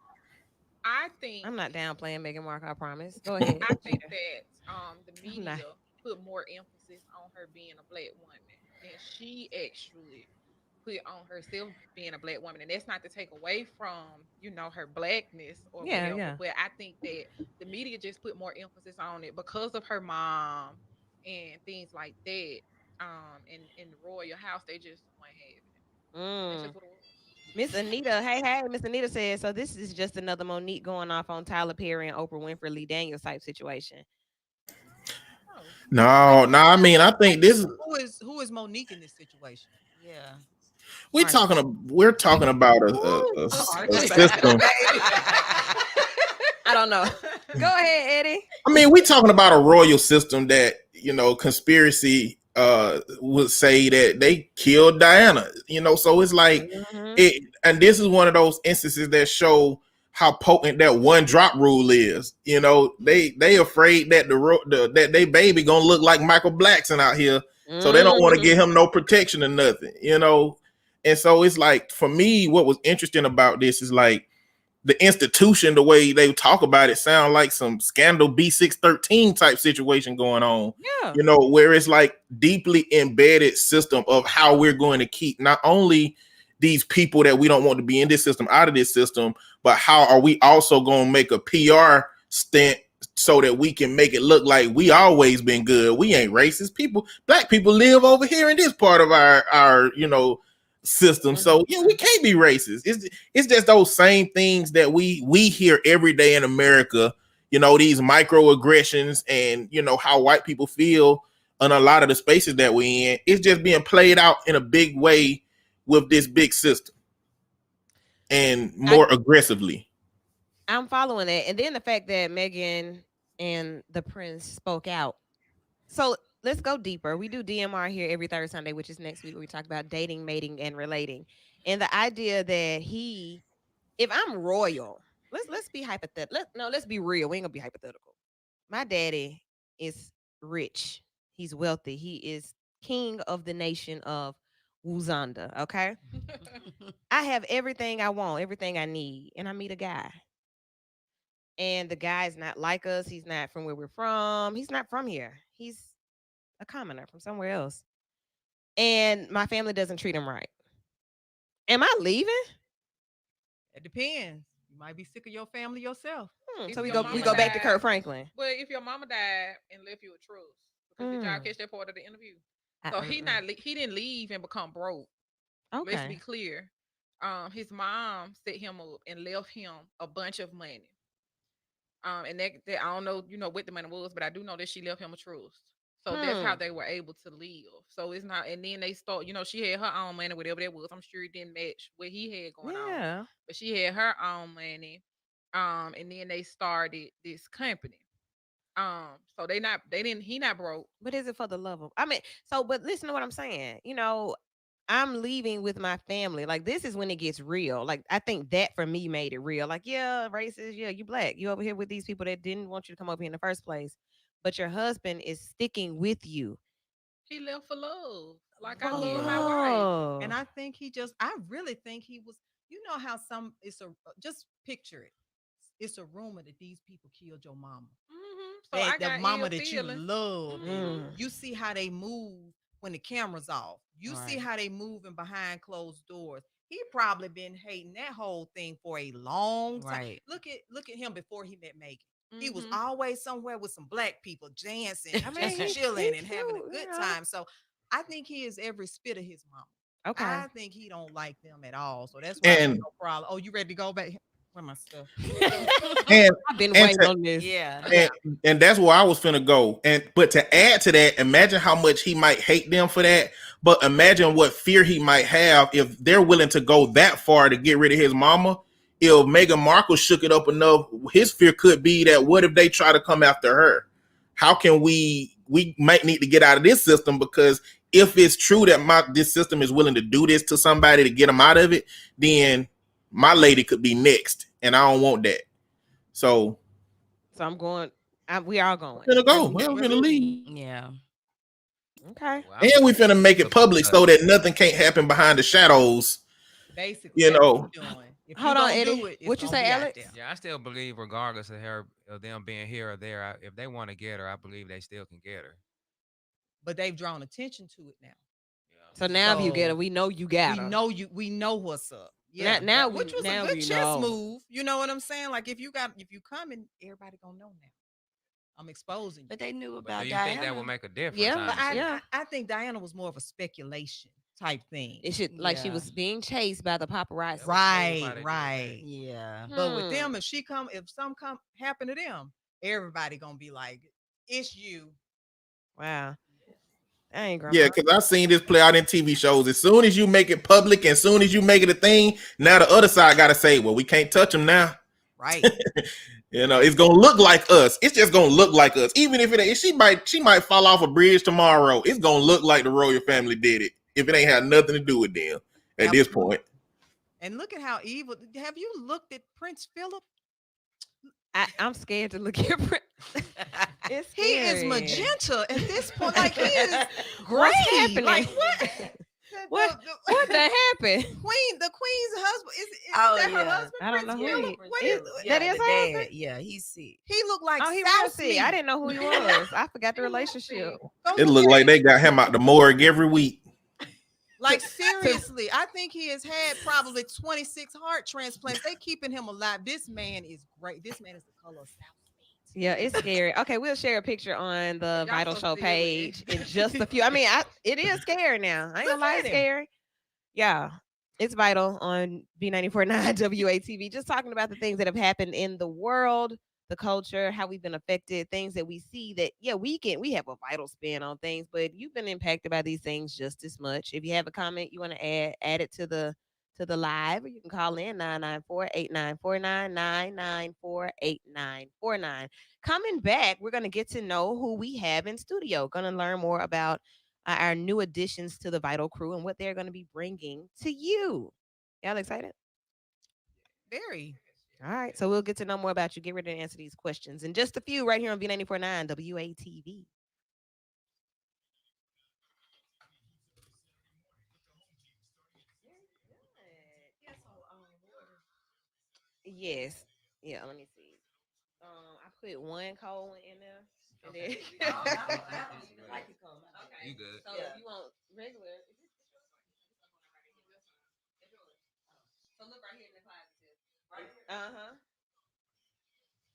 I think I'm not down playing Meghan Markle. I promise. Go ahead. I think Cheetah. that the I'm not. media put more emphasis on her being a black woman than she actually put on herself being a black woman. And that's not to take away from, her blackness or Yeah, whatever. yeah. But I think that the media just put more emphasis on it because of her mom and things like that. In the royal house, they just weren't having it. That's Mm. just what it was. Miss Anita, hey, Miss Anita says, so this is just another Monique going off on Tyler Perry and Oprah Winfrey, Lee Daniels type situation. Oh, No, no. I mean, I think this is Who is Monique in this situation? Yeah. we're talking about a system. I don't know. Go ahead, Eddie. I mean, we talking about a royal system that conspiracy would say that they killed Diana. So it's like Mhm. it, and this is one of those instances that show how potent that one drop rule is. They afraid that that they baby gonna look like Michael Blackson out here, so they don't want to Mhm. give him no protection or nothing. And so it's like, for me, what was interesting about this is like the institution, the way they talk about it, sound like some scandal B613 type situation going on. Yeah. Where it's like deeply embedded system of how we're going to keep not only these people that we don't want to be in this system out of this system, but how are we also going to make a PR stint so that we can make it look like we always been good. We ain't racist. Black people live over here in this part of our system. So yeah, we can't be racist. It's just those same things that we hear every day in America. These microaggressions and how white people feel on a lot of the spaces that we in. It's just being played out in a big way with this big system and more aggressively. I'm following it. And then the fact that Megan and the prince spoke out. So let's go deeper. We do DMR here every third Sunday, which is next week, where we talk about dating, mating, and relating. And the idea that if I'm royal, let's be hypothetical. Let's be real. We ain't gonna be hypothetical. My daddy is rich. He's wealthy. He is king of the nation of Wuzanda. Okay. I have everything I want, everything I need, and I meet a guy. And the guy is not like us. He's not from where we're from. He's not from here. He's a commoner from somewhere else. And my family doesn't treat him right. Am I leaving? It depends. You might be sick of your family yourself. If So we your go mama back to died- Kurt Franklin. Well, if your mama died and left you a trust, because did y'all catch that part of the interview? So he didn't leave and become broke. Let's be Okay. clear. His mom set him up and left him a bunch of money. And that I don't know, what the money was, but I do know that she left him a trust. So that's how they were able to live. So it's not, and then they start, she had her own money, whatever that was. I'm sure it didn't match what he had going on, Yeah. but she had her own money. And then they started this company. So he not broke. But is it for the love of? I mean, but listen to what I'm saying. I'm leaving with my family. Like, this is when it gets real. Like, I think that for me made it real. Like, yeah, racist. Yeah, you black. You over here with these people that didn't want you to come over here in the first place. But your husband is sticking with you. He left for love. Like, I For love my wife. love. And I really think he was, how just picture it. It's a rumor that these people killed your mama. So That I the got mama ill that feelings. you loved. Mm. You see how they move when the camera's off. You see Right. how they moving behind closed doors. He probably been hating that whole thing for a long time. Right. Look at him before he met Megan. He was Mhm. always somewhere with some black people dancing, I mean, just he chilling and having a cute, good time. So I think he is every spit of his mama. Okay. I think he don't like them at all. So that's why there's And no problem. Oh, you ready to go back? Where my stuff? And I've been and waiting to, on this. Yeah. and and that's where I was finna go. And but to add to that, imagine how much he might hate them for that. But imagine what fear he might have if they're willing to go that far to get rid of his mama. If Meghan Markle shook it up enough, his fear could be that what if they try to come after her? How can we might need to get out of this system because if it's true that this system is willing to do this to somebody to get them out of it, then my lady could be next, and I don't want that. So So I'm going. We are going. finna go. We're We're we're finna leaving. leave. Yeah. Okay. Well, And we finna make I'm it public because so that nothing can't happen behind the shadows. Basically, You that's what know. we're doing. If you Hold on, gonna do Eddie. it, it's What you gonna say, be out Alex? there. yeah, I still believe regardless of her of them being here or there, if they want to get her, I believe they still can get her. But they've drawn attention to it now. So now if you get her, So we know you got we her. know you. We know what's up. Yeah, Now which was a now good we chess know. move. You know what I'm saying? Like if you coming, everybody gonna know now. I'm exposing you. But they knew But about do you think that Diana. will make a difference? Yeah, But honestly? yeah. I think Diana was more of a speculation type thing. It should like she Yeah. was being chased by the paparazzi. That was smooth how they Right, did that. right. Yeah. But with Hmm. them, if some come happen to them, everybody gonna be like, it's you. Wow. I ain't Yeah, grandma. because I've seen this play out in TV shows. As soon as you make it public, as soon as you make it a thing, now the other side got to say, well, we can't touch them now. Right. You know, it's gonna look like us. It's just gonna look like us. Even if it ain't, she might fall off a bridge tomorrow. It's gonna look like the royal family did it. If it ain't had nothing to do with them at this Absolutely. point. And look at how evil. Have you looked at Prince Philip? I'm scared to look at it's He is scary. magenta at this point. Like he is gray. What's happening? Like what? What that happened? The queen's husband is Oh, that her yeah. husband? I don't know Prince who Philip? he What is. is That is the her dad. husband? Yeah, he's sick. he looked like Oh, he South real sick. I didn't know who he was. I forgot the relationship. Go It look looked at like him. they got him out the morgue every week. Like seriously, I think he has had probably 26 heart transplants. They keeping him alive. This man is great. This man is the color of South. Yeah, it's scary. Okay, we'll share a picture on the Y'all Vital so Show silly. page in just a few. I mean, it is scary now. I ain't Look gonna lie, at it's him. scary. Yeah, it's Vital on B94.9 WATV. Just talking about the things that have happened in the world, the culture, how we've been affected, things that we see that yeah we have a vital spin on things, but you've been impacted by these things just as much. If you have a comment you want to add it to the live, or you can call in 994-8949, 994-8949. Coming back, we're going to get to know who we have in studio. Going to learn more about our new additions to the Vital crew and what they're going to be bringing to you. Y'all excited? Very. All right. So we'll get to know more about you. Get ready to answer these questions in just a few right here on B94.9 WATV. Yes. Yeah, let me see. I put one cold one in there. And then You good? so if you want regular, so look right here in the closet. Uh-huh.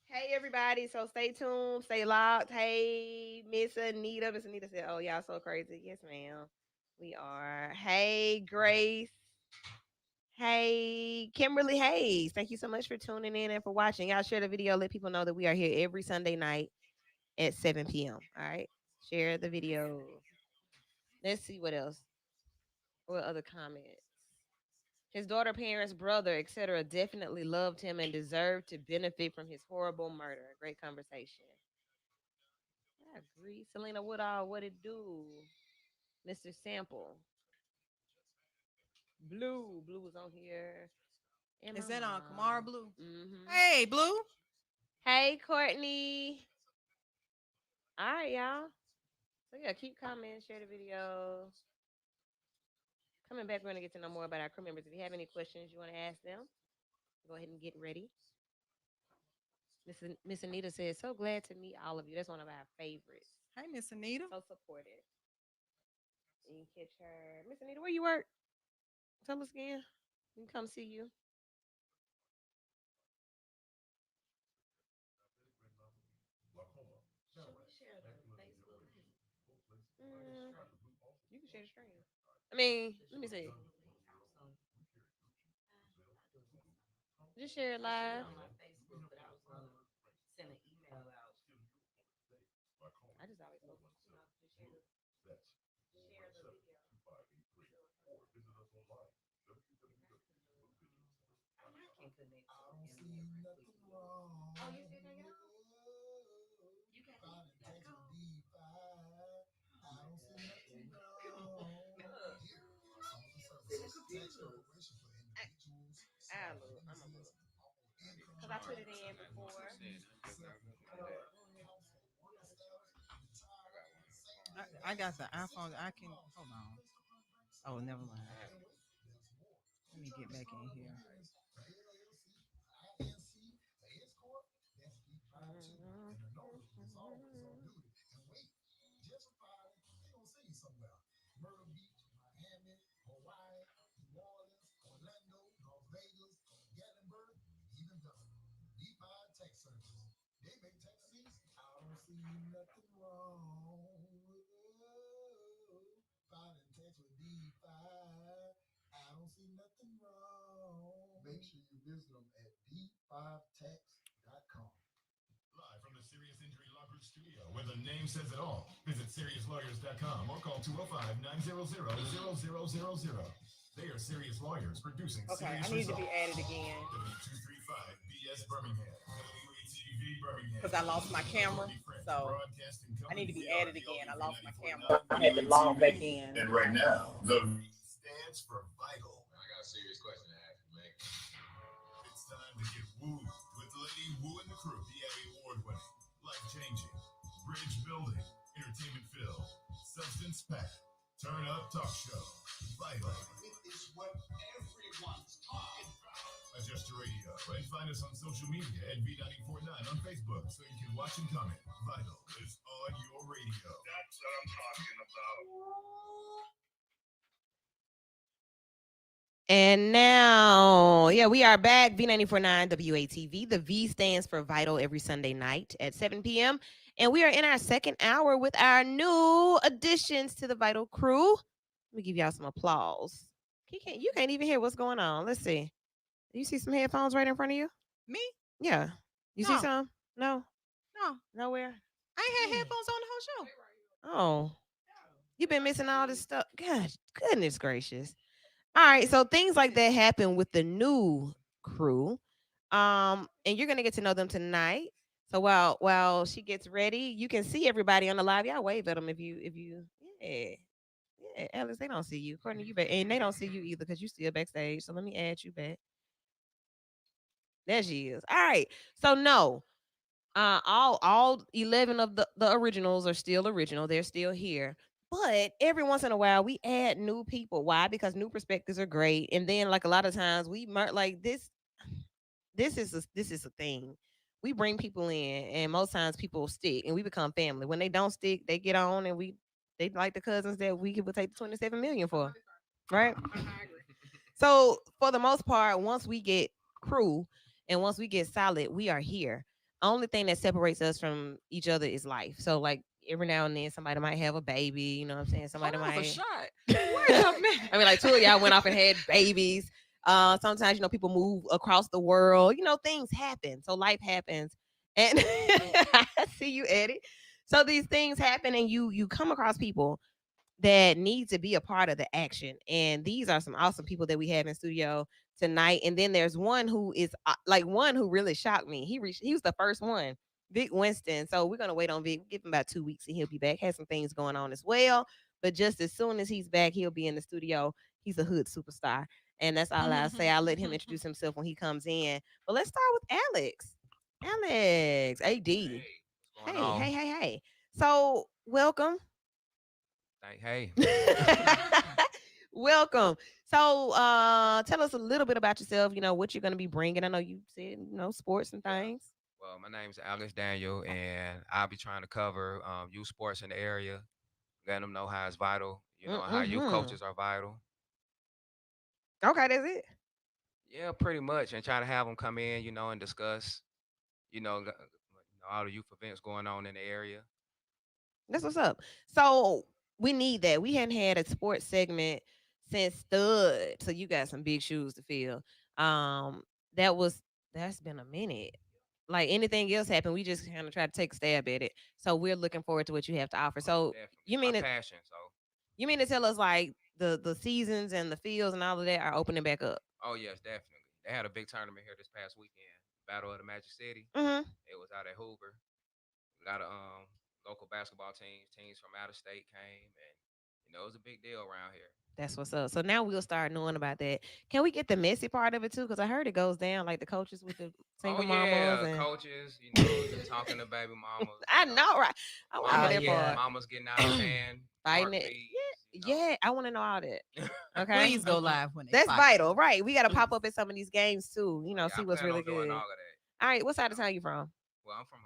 Hey everybody, so stay tuned, stay locked. Hey Miss Anita. Miss Anita said, oh y'all so crazy. Yes, ma'am. We are. Hey Grace. Hey Kimberly Hayes. Thank you so much for tuning in and for watching. Y'all share the video. Let people know that we are here every Sunday night at 7 p.m. All right. Share the video. Let's see what else. What other comments? His daughter, parents, brother, etc., definitely loved him and deserved to benefit from his horrible murder. Great conversation. I agree. Selena Woodall, what it do? Mr. Sample. Blue. Blue was on here. And Is my that on mom. Kamara Blue? Mm-hmm. Hey, Blue. Hey, Courtney. All right, y'all. So yeah, keep commenting, share the video. Coming back, we're gonna get to know more about our crew members. If you have any questions you want to ask them, go ahead and get ready. Miss Anita says, "So glad to meet all of you. That's one of our favorites. Hey, Miss Anita. So supportive." You can catch her, Miss Anita. Where you work? Tell us again. We can come see you. Mm, you can share the screen. I mean, let me see. Just share it live. Send an email out. I just always post, just share the video. Can connect to I the don't internet see right quick. nothing wrong. Oh, you see that, y'all? You got it. Filing You got tax it. Go with on. D5. I don't see nothing wrong. Look. Here, social See the services, tax computer. preparation for I, individuals, I small look. I'm a look. businesses, income Because I put it tax, in before. utilities, self-employed, household worker status, retirement, saving I advice, got the iPhone. I six-month can loans, hold on. principal and principal. Oh, never mind. And wait, there's more. Let You me trying get to back in start up a here. business, a LLC, INC, a S corp? That's D5 too. And the notary is always on duty. And wait, just filing, they gonna send you somewhere. Myrtle Beach, Miami, Hawaii, New Orleans, Orlando, Las Vegas, Gatlinburg, even Dustin. D5 Tax Services. They make taxes easy. I don't see nothing wrong. Filing tax with D5. I don't see nothing wrong. Make sure you visit them at d5tax.com. Live from the Serious Injury Law Group studio, where the name says it all. Visit SeriousLawyers.com or call 205-900-0000. They are serious lawyers producing Okay, I serious need to results. be added again W235 BS Birmingham, WATV Birmingham. because I lost my camera. So Broadcasting I need to company be beyond added the again. I old lost my V94.9 camera. I had to log back in. And right now, the V stands for vital. I got a serious question to ask you, Meg. It's time to get wooed with Lady Woo and the crew. The Emmy Award winning, life changing, bridge building, entertainment filled, substance packed, turn up talk show. Vital. It is what everyone's talking about. Adjust your radio and find us on social media at V949 on Facebook so you can watch and comment. Vital is on your radio. That's what I'm talking about. And now, yeah, we are back. V949 WATV. The V stands for Vital every Sunday night at 7 p.m. And we are in our second hour with our new additions to the Vital crew. Let me give y'all some applause. You can't even hear what's going on. Let's see. You see some headphones right in front of you? Me? Yeah. You see No. some? No. No. Nowhere. I ain't had Dang. headphones on the whole show. Oh. You've been missing all this stuff. God, goodness gracious. All right, so things like that happen with the new crew. And you're gonna get to know them tonight. So while she gets ready, you can see everybody on the live. Y'all wave at them if you yeah. Yeah, Alice, they don't see you. Courtney, you back, and they don't see you either because you still backstage. So let me add you back. There she is. All right. So no, all 11 of the originals are still original. They're still here. But every once in a while we add new people. Why? Because new perspectives are great. And then like a lot of times like this is a thing. We bring people in and most times people stick and we become family. When they don't stick, they get on and they like the cousins that we would take the 27 million for. Right? So for the most part, once we get crew and once we get solid, we are here. Only thing that separates us from each other is life. So like every now and then somebody might have a baby, you know what I'm saying? Somebody Hold on, might shot. Wait a minute. I mean like two of y'all went off and had babies. Sometimes people move across the world. Things happen. So life happens. And I see you, Eddie. So these things happen and you come across people that need to be a part of the action. And these are some awesome people that we have in studio tonight. And then there's one who is one who really shocked me. He was the first one, Vic Winston. So we're gonna wait on Vic. Give him about 2 weeks and he'll be back. Has some things going on as well. But just as soon as he's back, he'll be in the studio. He's a hood superstar. And that's all I'll say. I'll let him introduce himself when he comes in. But let's start with Alex. Alex, AD. Hey, what's going on? Hey. So welcome. Hey. Welcome. So, tell us a little bit about yourself. What you're going to be bringing. I know you said, sports and things. Well, my name's Alex Daniel, and I'll be trying to cover youth sports in the area, letting them know how it's vital, how youth Mm-hmm. coaches are vital. Okay, that's it. Yeah, pretty much, and try to have them come in, and discuss, all the youth events going on in the area. That's what's up. So we need that. We hadn't had a sports segment since Stud, so you got some big shoes to fill. That was That's been a minute. Like anything else happen, we just kind of try to take a stab at it. So we're looking forward to what you have to offer. So Definitely, you it's my mean it? passion. So, You mean to tell us like the seasons and the fields and all of that are opening back up? oh yes, definitely. They had a big tournament here this past weekend, Battle of the Magic City. Hmm. It was out at Hoover. A lot of local basketball teams, teams from out of state came, and it was a big deal around here. That's what's up. So now we'll start knowing about that. Can we get the messy part of it too? Because I heard it goes down like the coaches with the Oh single mamas yeah, and coaches, the talking to baby mamas, I know, right? I want to know Oh mamas, that yeah. part. mamas getting out of hand, Fighting court it. Yeah, yeah. I want to know all that. Okay. Please go live when they That's fight. vital, right? We got to pop Please. up at some of these games too. Oh yeah, I See what's plan really on doing good. all of that. All right, what side of town you from? Well, I'm from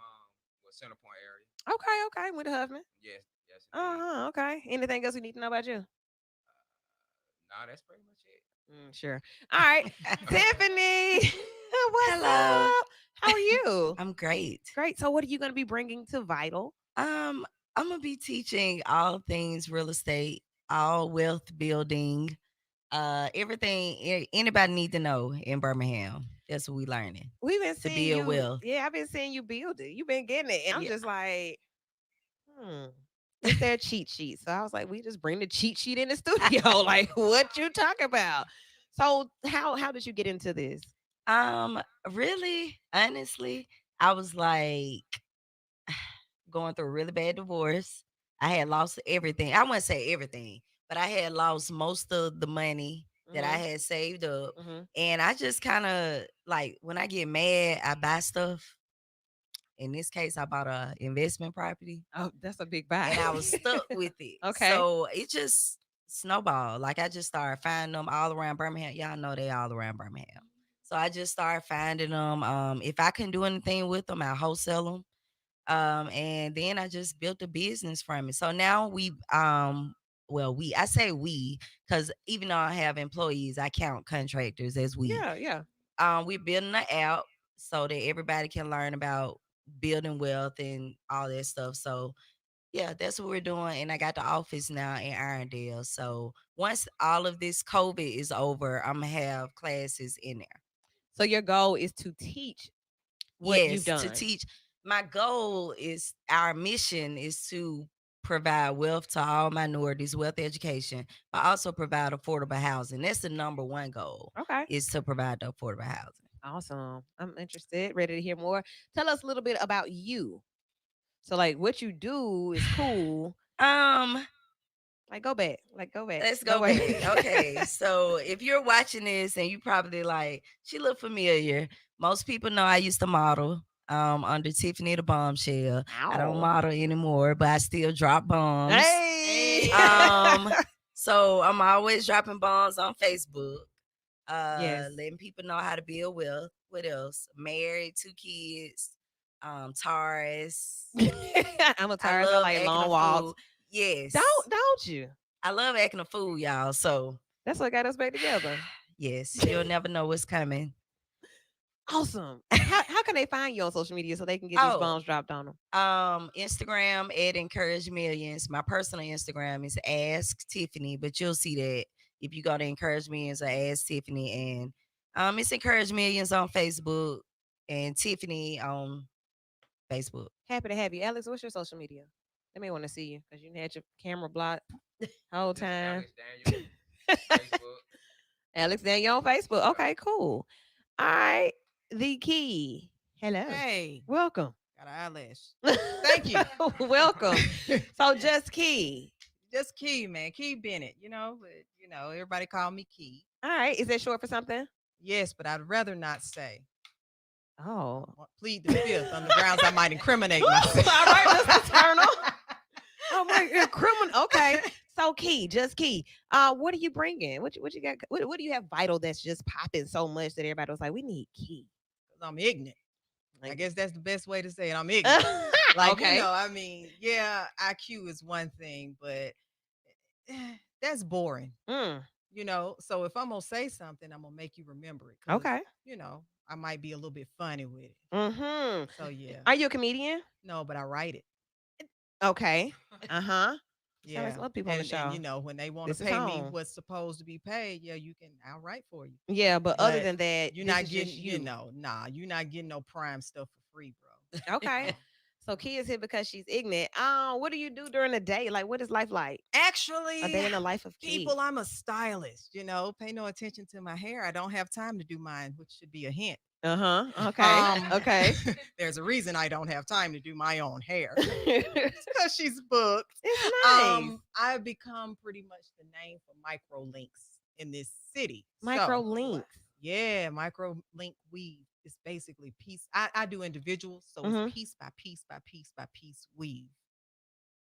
Center Point area. Okay, okay, with the husband. Yes, yes Uh indeed. huh. Okay. Anything else we need to know about you? Nah, that's pretty much it. Sure. All right, Tiffany. What's Hello. up? How are you? I'm great. Great. So, what are you going to be bringing to Vital? Um, I'm gonna be teaching all things real estate, all wealth building, everything anybody need to know in Birmingham. That's what we learning We've been to seeing build you. wealth. Yeah, I've been seeing you build it. You've been getting it. And I'm Yeah. just like, hmm. Is there a cheat sheet? So I was like, we just bring the cheat sheet in the studio. Like, what you talk about? So how did you get into this? Um, really, honestly, I was like going through a really bad divorce. I had lost everything. I wouldn't say everything, but I had lost most of the money that I Mm-hmm. had saved up. Mm-hmm. And I just kind of like when I get mad, I buy stuff. In this case, I bought a investment property Oh, that's a big buy. and I was stuck with it. Okay. So it just snowballed. Like I just started finding them all around Birmingham. Y'all know they all around Birmingham. So I just started finding them. If I couldn't do anything with them, I wholesale them. And then I just built a business from it. So now I say we because even though I have employees, I count contractors as we. Yeah, yeah. We're building an app so that everybody can learn about building wealth and all that stuff. So yeah, that's what we're doing. And I got the office now in Irondale. So once all of this COVID is over, I'm gonna have classes in there. So your goal is to teach what you've Yes, to done. teach. My goal is our mission is to provide wealth to all minorities, wealth education, but also provide affordable housing. That's the number one goal Okay. is to provide the affordable housing. Awesome. I'm interested, ready to hear more. Tell us a little bit about you. So like what you do is cool. Um, Like go back. Like go back. Let's Go go back. back. Okay. So if you're watching this and you probably like, she look familiar. Most people know I used to model under Tiffany the Bombshell. I don't Ow. model anymore, but I still drop bombs. Hey. Um, so I'm always dropping bombs on Facebook. Yes. Letting people know how to build wealth. What else? Married, 2 kids, Taurus. I'm a I Taurus. I love like acting long a walks. fool. Yes. Don't you? I love acting a fool, y'all. So That's what got us back together. yes, you'll never know what's coming. Awesome. How can they find you on social media so they can get these Oh, bombs dropped on them? Instagram at Encourage Millions. My personal Instagram is Ask Tiffany, but you'll see that if you go to Encourage Millions or Ask Tiffany, and it's Encourage Millions on Facebook and Tiffany on Facebook. Happy to have you. Alex, what's your social media? They may want to see you because you had your camera blocked whole Just time. Alex Daniel, Facebook. Alex Daniel on Facebook. Okay, cool. All right. The key. Hello. Hey, Welcome. got an eyelash. Thank you. Welcome. So just Key. Just Key, man. Key Bennett, but everybody call me Key. All right. Is that short for something? Yes, but I'd rather not say. Oh. Plead the fifth on the grounds I might incriminate All myself. right, Mr. Turner. Oh my criminal. Okay. So Key, just Key. What are you bringing? What you got? What do you have vital that's just popping so much that everybody was like, we need Key. 'Cause I'm ignorant. I Like, guess that's the best way to say it. I'm ignorant. Like, okay. I mean, yeah, IQ is one thing, but that's boring. Mm, So if I'm gonna say something, I'm gonna make you remember it. 'Cause, okay. I might be a little bit funny with it. Mm-hmm. So yeah. Are you a comedian? No, but I write it. Okay. Uh-huh. Sound like Yeah. some other people on the And show. when they want to This is pay me home. what's supposed to be paid, yeah, you can I'll write for you. Yeah, but other But than that, you're this not is just getting, you. nah, you're not getting no prime stuff for free, bro. Okay. So Key is here because she's ignorant. What do you do during the day? Like, what is life like? A Actually, day in the life of Key. people, I'm a stylist, pay no attention to my hair. I don't have time to do mine, which should be a hint. Uh-huh. Okay. Um, Okay. there's a reason I don't have time to do my own hair. It's It's because she's booked. nice. I've become pretty much the name for micro links in this city. Micro So, links. yeah, micro link weave is basically piece. I do individuals, so it's Mm-hmm. piece by piece by piece by piece weave.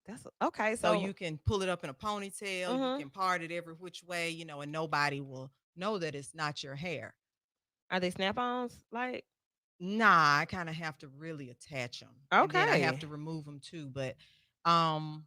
That's okay. So So you can pull it up in a ponytail, you mm-hmm. can part it every which way, and nobody will know that it's not your hair. Are they snap-ons? Like, Nah, I kind of have to really attach them, and then I have okay. to remove them too. But um,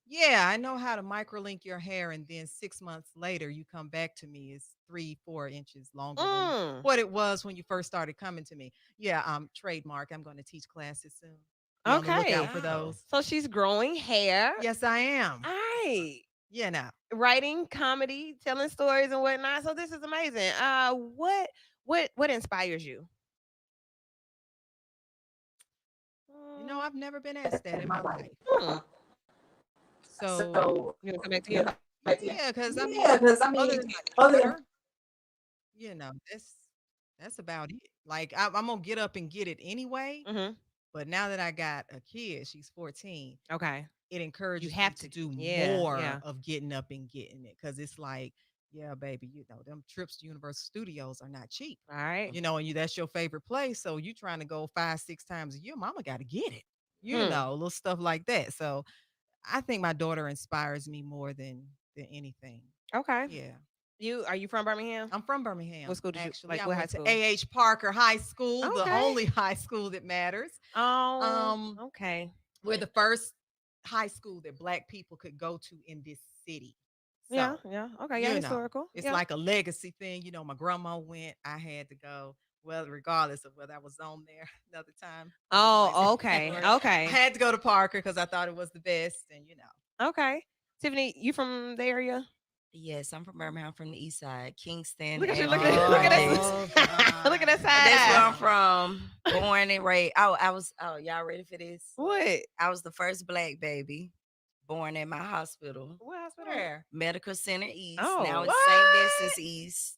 yeah, I know how to microlink your hair, and then 6 months later, you come back to me, it's 3, 4 inches longer than Mm. what it was when you first started coming to me. Yeah, trademark. I'm going to teach classes soon. Be on the lookout Okay. for Wow. those. So she's growing hair. Yes, I am. All right. Yeah, now. Writing comedy, telling stories and whatnot. So this is amazing. What inspires you? I've never been asked that in my life. Hmm. So, You want to come back to you? yeah, because I mean, Yeah, because I other mean, than my other than daughter, that's about it. Like, I'm gonna get up and get it anyway. Mm-hmm. But now that I got a kid, she's 14. Okay. It You encourages me have to to. do Yeah. more Yeah. of getting up and getting it because it's like, yeah, baby, them trips to Universal Studios are not cheap. All right. And that's your favorite place, so you trying to go 5, 6 times a year. Mama got to get it. Hmm. Little stuff like that. So I think my daughter inspires me more than anything. Okay. Yeah. Are you from Birmingham? I'm from What Birmingham, school did you actually. like? I What high went to school? A.H. Parker High School, the Okay. only high school that matters. Oh. Um, Okay. we're the first high school that Black people could go to in this city. Yeah. So, Yeah. Okay. Yeah. you know, Historical. it's Yeah. like a legacy thing. My grandma went, I had to go. Well, regardless of whether I was on there another time, Oh. I Okay. Okay. had to go to Parker because I thought it was the best. And Okay. Tiffany, you from the area? Yes, I'm from Birmingham, from the east side, Kingston Look at you. Avenue Look at look at projects. oh that. Look at that God. That's where side I'm eye. from. Born and raised. Oh, y'all ready for this? What? I was the first Black baby born at my hospital, What hospital? where? Medical Center East. Now Oh. it's St. Vincent's East.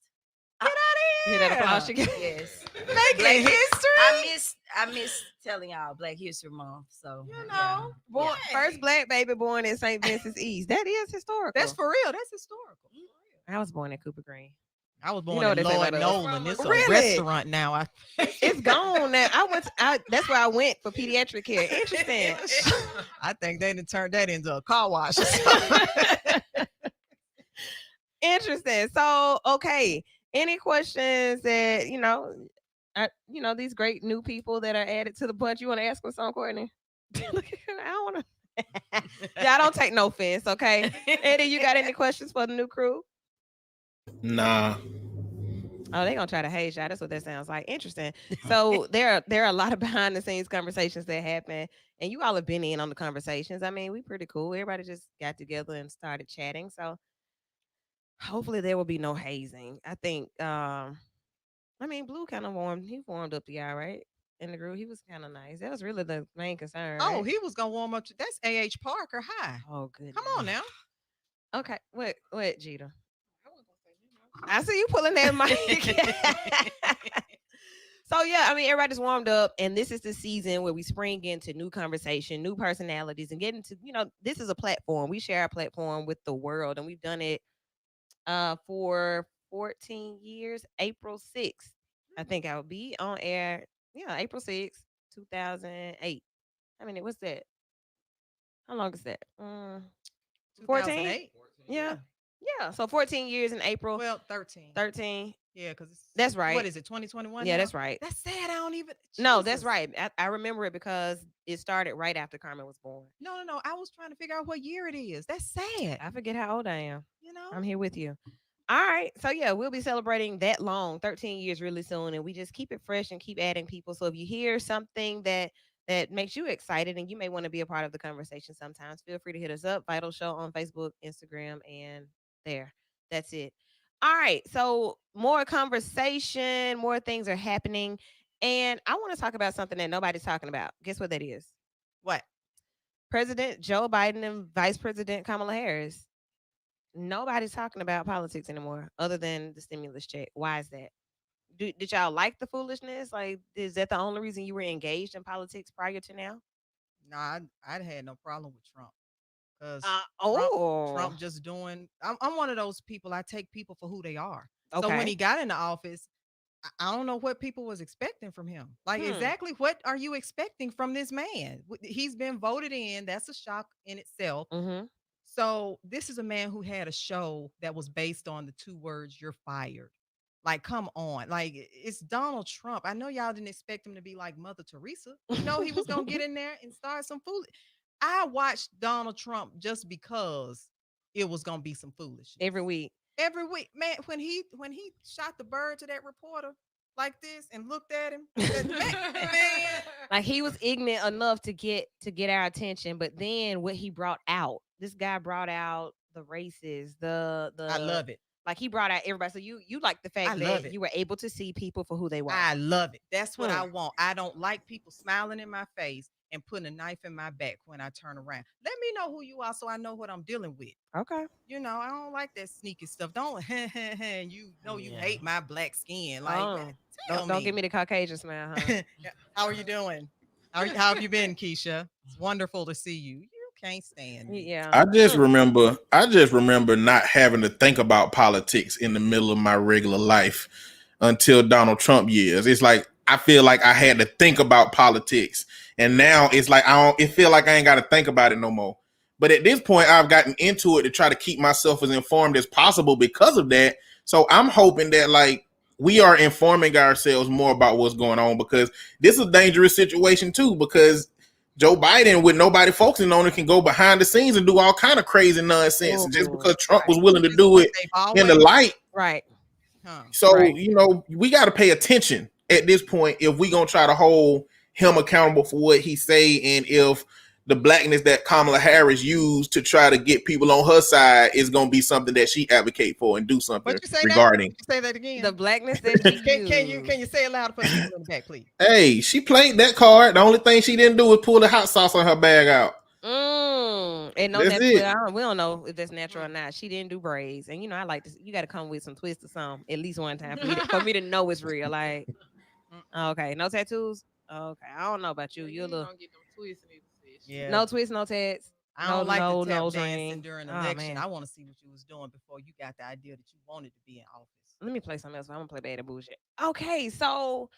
Get I, Hear that out of applause? here. yes. Making Black history. I miss telling y'all Black History Month. So You yeah. know, Born Yeah. first Black baby born in St. Vincent's East. That is historical. that's for real. That's historical. For real. I was born in Cooper Green. I was You born know what in they say about Lloyd us. Nolan. It's a Really? restaurant now. It's gone now. That's where I went for pediatric care. Interesting. I think they done turned that into a car wash. Or something. Interesting. So, okay. Any questions that these great new people that are added to the bunch? You want to ask them something, Courtney? Look at her. I don't want to. Yeah, I don't take no offense. Okay, Eddie, you got any questions for the new crew? Nah. Oh, they gonna try to hate y'all. That's what that sounds like. Interesting. So there are a lot of behind the scenes conversations that happen, and you all have been in on the conversations. I mean, we pretty cool. Everybody just got together and started chatting. So hopefully there will be no hazing. I think. I mean, Blue kind of warmed. He warmed up the y'all, right? In the group, he was kind of nice. That was really the main concern, Oh, right? he was gonna warm up. That's A.H. Parker High. Oh, good. Come on now. Okay, what, Jeter? I see you pulling that mic. So yeah, I mean, everybody's warmed up, and this is the season where we spring into new conversation, new personalities, and get into this is a platform. We share our platform with the world, and we've done it for 14 years. April 6th, I think I will be on air. Yeah, April 6th, 2008. I mean, what's that? How long is that? 14? 2008. Yeah. Yeah. So 14 years in April. Well, 13. 13. Yeah, because That's right. What is it? 2021. Yeah, now? that's right. That's sad. I don't even. No, that's Jesus. right. I remember it because it started right after Carmen was born. No. I was trying to figure out what year it is. That's sad. I forget how old I am. You know. I'm here with you. All right. So yeah, we'll be celebrating that long, 13 years really soon. And we just keep it fresh and keep adding people. So if you hear something that that makes you excited and you may want to be a part of the conversation sometimes, feel free to hit us up. Vital Show on Facebook, Instagram, and there. That's it. All right. So, more conversation, more things are happening. And I want to talk about something that nobody's talking about. Guess what that is? What? President Joe Biden and Vice President Kamala Harris. Nobody's talking about politics anymore other than the stimulus check. Why is that? Did y'all like the foolishness? Like, is that the only reason you were engaged in politics prior to now? No, I'd had no problem with Trump because Uh, Trump oh, Trump just doing. I'm one of those people. I take people for who they are. So when okay. he got into office, I don't know what people was expecting from him. Like Hmm. exactly what are you expecting from this man? He's been voted in. That's a shock in itself. Mm-hmm. So this is a man who had a show that was based on the two words "you're fired." Like, come on. Like it's Donald Trump. I know y'all didn't expect him to be like Mother Teresa. You know he was gonna get in there and start some fool. I watched Donald Trump just because it was gonna be some foolishness. Every week. Every week, man, when he shot the bird to that reporter like this and looked at him, man, Like he was ignorant enough to get our attention, but then what he brought out, this guy brought out the races, I the love it. like he brought out everybody. So you like the I fact love that it. you were able to see people for who they were. I love it. That's what Hmm. I want. I don't like people smiling in my face and putting a knife in my back when I turn around. Let me know who you are so I know what I'm dealing with. Okay. You know, I don't like that sneaky stuff. Don't you know you Yeah. hate my black skin. Like, man, Oh, tell don't give me me. the Caucasian smile, huh? How are you doing? How have you been, Keisha? It's wonderful to see you. You can't stand me. Yeah. I just Hmm. remember I just remember not having to think about politics in the middle of my regular life until Donald Trump years. It's like I feel like I had to think about politics. And now it's like I don't it feel like I ain't got to think about it no more. But at this point I've gotten into it to try to keep myself as informed as possible because of that. So I'm hoping that like we are informing ourselves more about what's going on because this is a dangerous situation too because Joe Biden, with nobody focusing on it, can go behind the scenes and do all kind of crazy nonsense. And just Oh, because Trump was Right. willing Which to is do what it they've in the always light, right, huh. so right. we got to pay attention at this point if we gonna try to hold him accountable for what he say, and if the blackness that Kamala Harris used to try to get people on her side is gonna be something that she advocate for and do What something you say now? regarding. Would you say that The again? blackness that she Can you used. say it loud for the people in the back, please? Hey, she played that card. The only thing she didn't do was pull the hot sauce on her bag out. And no That's natural. Well, it. we don't know if that's natural or Mm. not. She didn't do braids, and I like this. You got to come with some twist or something at least one time for me to know it's real. Like, Mm, okay, no tattoos. Okay, I don't know about you. Yeah, You're you a ain't little gonna get no twist in this session. yeah, no twist, no tats, I no don't like the tap nose dancing ring. during Oh election. I man, want to see what you was doing before you got the idea that you wanted to be in office. let me play something else. I'm gonna play bad and bullshit. Okay, so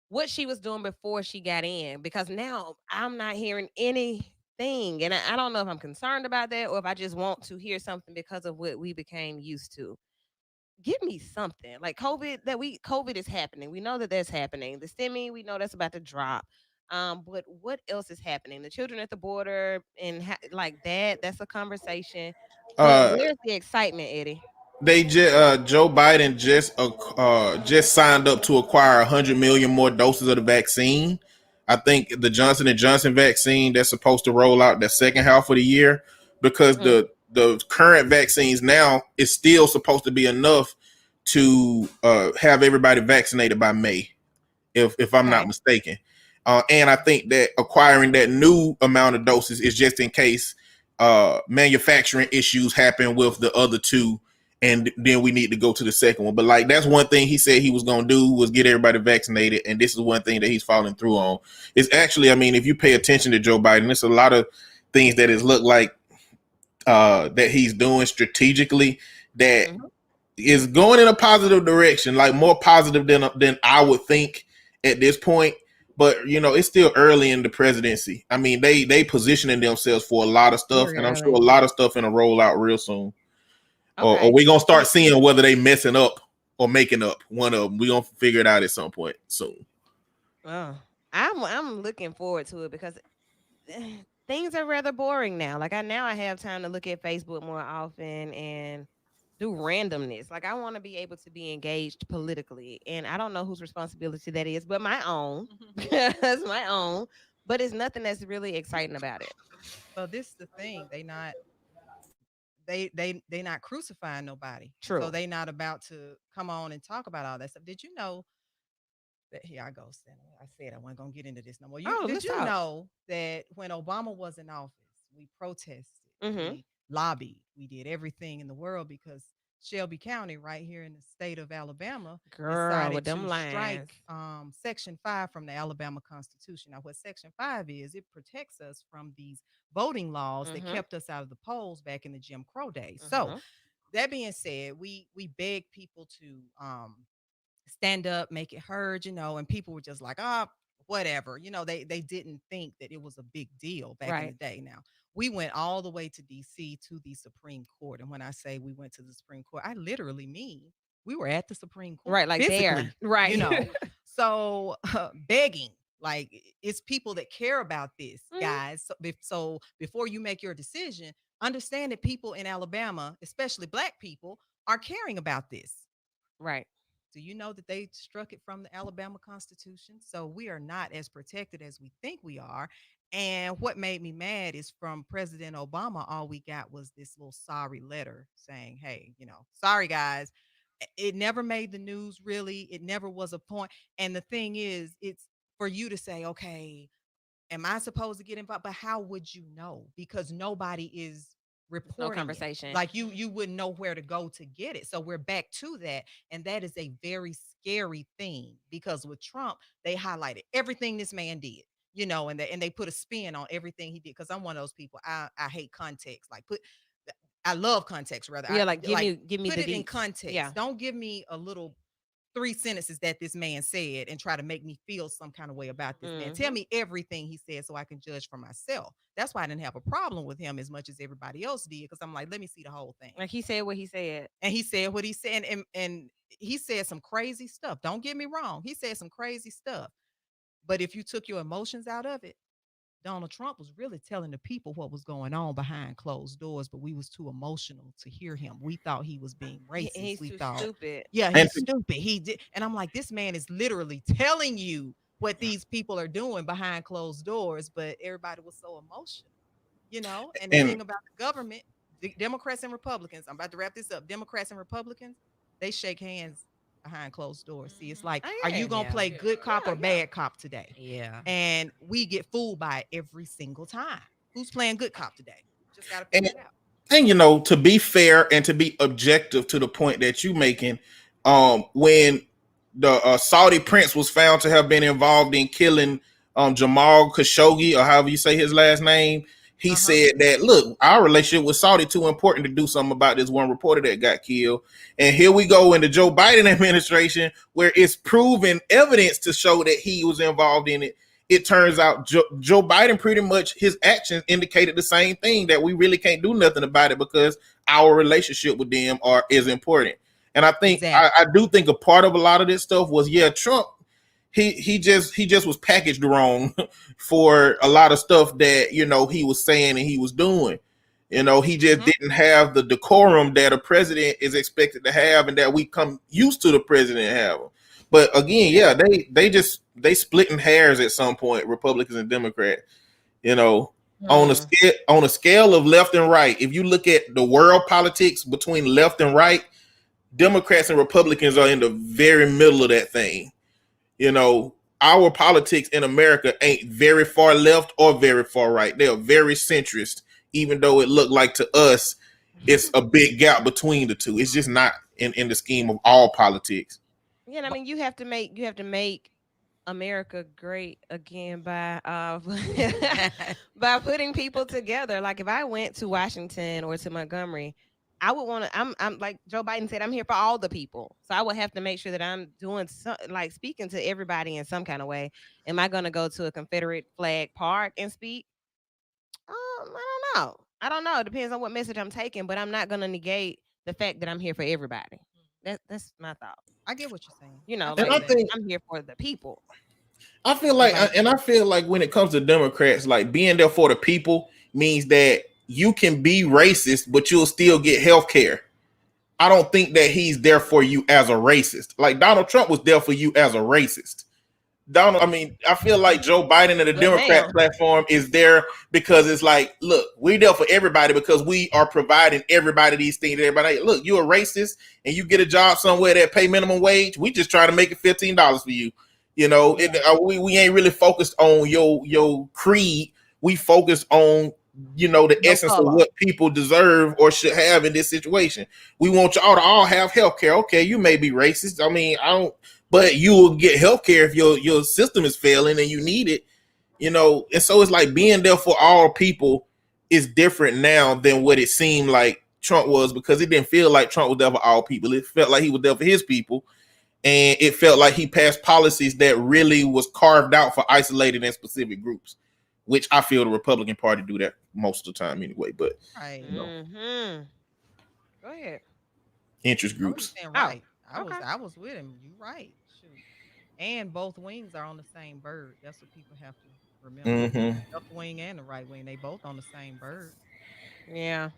what she was doing before she got in, because now I'm not hearing anything, and I don't know if I'm concerned about that or if I just want to hear something because of what we became used to. Give me something like COVID is happening. We know that that's happening. The stimmy, we know that's about to drop. But what else is happening? The children at the border and like that. That's a conversation. But Uh, where's the excitement, Eddie? they just Joe Biden just signed up to acquire 100 million more doses of the vaccine. I think the Johnson vaccine that's supposed to roll out the second half of the year because Mm, the current vaccines now is still supposed to be enough to have everybody vaccinated by May, if I'm not okay. mistaken. And I think that acquiring that new amount of doses is just in case manufacturing issues happen with the other two, and then we need to go to the second one. But like that's one thing he said he was gonna do was get everybody vaccinated, and this is one thing that he's following through on. It's actually, I mean, if you pay attention to Joe Biden, there's a lot of things that is look like that he's doing strategically that Hmm. is going in a positive direction, like more positive than I would think at this point. But it's still early in the presidency. I mean, they positioning themselves for a lot of stuff, Very and I'm sure a early. lot of stuff in a rollout real soon. Or Okay. we gonna start seeing whether they messing up or making up. One of them. We gonna figure it out at some point soon. Oh, I'm looking forward to it because things are rather boring now. Like I have time to look at Facebook more often and do randomness. Like I want to be able to be engaged politically, and I don't know whose responsibility that is, but my own, because my own. but it's nothing that's really exciting about it. So this is the thing. They not crucifying nobody. So True. they not about to come on and talk about all that stuff. Did you know that here I go, Senator. I said I wasn't gonna get into this no more. Oh, Did let's you talk. know that when Obama was in office, we protested, Mm-hmm. we lobbied, we did everything in the world because Shelby County, right here in the state of Alabama, Girl, decided with to them lines. strike Section 5 from the Alabama Constitution. Now, what Section 5 is, it protects us from these voting laws that Mm-hmm. kept us out of the polls back in the Jim Crow days. So, Mm-hmm. that being said, we beg people to stand up, make it heard, and people were just like, whatever. They didn't think that it was a big deal back in the Right. day. Now, we went all the way to DC to the Supreme Court. And when I say we went to the Supreme Court, I literally mean we were at the Supreme Court Right. Like there. physically, you Right. know. So begging, like it's people that care about this, Mhm. guys. So before you make your decision, understand that people in Alabama, especially black people, are caring about this. Right. Do you know that they struck it from the Alabama Constitution? So we are not as protected as we think we are. And what made me mad is from President Obama, all we got was this little sorry letter saying, hey, sorry guys. It never made the news really. It never was a point. And the thing is, it's for you to say, okay, am I supposed to get involved? But how would you know? Because nobody is There's no reporting it. conversation. Like you wouldn't know where to go to get it. So we're back to that. And that is a very scary thing because with Trump, they highlighted everything this man did. And they put a spin on everything he did. Because I'm one of those people. I hate context. I love context rather. Yeah, I like like give me put the it in deets. Yeah. context. Don't give me a little three sentences that this man said and try to make me feel some kind of way about this man. Tell Mm-hmm. me everything he said so I can judge for myself. That's why I didn't have a problem with him as much as everybody else did because I'm like, let me see the whole thing. Like he said what he said. And he said what he said, and he said some crazy stuff. Don't get me wrong, he said some crazy stuff. But if you took your emotions out of it, Donald Trump was really telling the people what was going on behind closed doors, but we was too emotional to hear him. We thought he was being racist. He's We too thought, stupid. yeah, And he's stupid. He did. And I'm like, this man is literally telling you what these people are doing behind closed doors, but everybody was so emotional. And the and thing about the government, the Democrats and Republicans, I'm about to wrap this up. Democrats and Republicans, they shake hands behind closed doors. See, it's like, Oh are yeah. you gonna Yeah. play good cop Yeah, or yeah. bad cop today? Yeah. And we get fooled by it every single time. Who's playing good cop today? Just got to and figure it out. and to be fair and to be objective to the point that you making, when the Saudi prince was found to have been involved in killing Jamal Khashoggi, or however you say his last name, he Uh-huh. said that, look, our relationship with Saudi too important to do something about this one reporter that got killed. And here we go in the Joe Biden administration where it's proven evidence to show that he was involved in it. It turns out Joe Biden pretty much his actions indicated the same thing, that we really can't do nothing about it because our relationship with them is important. And I think I Exactly. do think a part of a lot of this stuff was, yeah, Trump, he just was packaged wrong for a lot of stuff that he was saying and he was doing. He just Mm-hmm. didn't have the decorum that a president is expected to have and that we come used to the president having. But again, yeah, they splitting hairs at some point, Republicans and Democrats. You know, Hmm. on a scale of left and right, if you look at the world politics between left and right, Democrats and Republicans are in the very middle of that thing. Our politics in America ain't very far left or very far right. They are very centrist, even though it looked like to us it's a big gap between the two. It's just not in the scheme of all politics. Yeah, and I mean you have to make America great again by by putting people together. Like if I went to Washington or to Montgomery, I would want to. I'm like Joe Biden said, I'm here for all the people. So I would have to make sure that I'm doing some, like speaking to everybody in some kind of way. Am I going to go to a Confederate flag park and speak? I don't know. I don't know. It depends on what message I'm taking, but I'm not going to negate the fact that I'm here for everybody. That's my thought. I get what you're saying. I And feel I that. think I'm here for the people. I feel What like, about you? and I feel like when it comes to Democrats, like being there for the people means that you can be racist, but you'll still get health care. I don't think that he's there for you as a racist. Like Donald Trump was there for you as a racist. Donald, I mean, I feel like Joe Biden and the Well, Democrat damn. platform is there because it's like, look, we there for everybody because we are providing everybody these things. Everybody, look, you're a racist and you get a job somewhere that pay minimum wage. We just try to make it $15 for you. You know, we ain't really focused on your creed. We focus on the Your essence of color. what people deserve or should have in this situation. We want y'all to all have health care. Okay, you may be racist. I mean, I don't, but you will get health care if your system is failing and you need it. And so it's like being there for all people is different now than what it seemed like Trump was, because it didn't feel like Trump was there for all people. It felt like he was there for his people, and it felt like he passed policies that really was carved out for isolated and specific groups, which I feel the Republican Party do that most of the time anyway. But Right. Mm-hmm. Go ahead. interest I was groups. saying Oh, right. okay. I was with him. You right. Shoot. And both wings are on the same bird. That's what people have to remember. Mm-hmm. Left wing and the right wing, they both on the same bird. Yeah.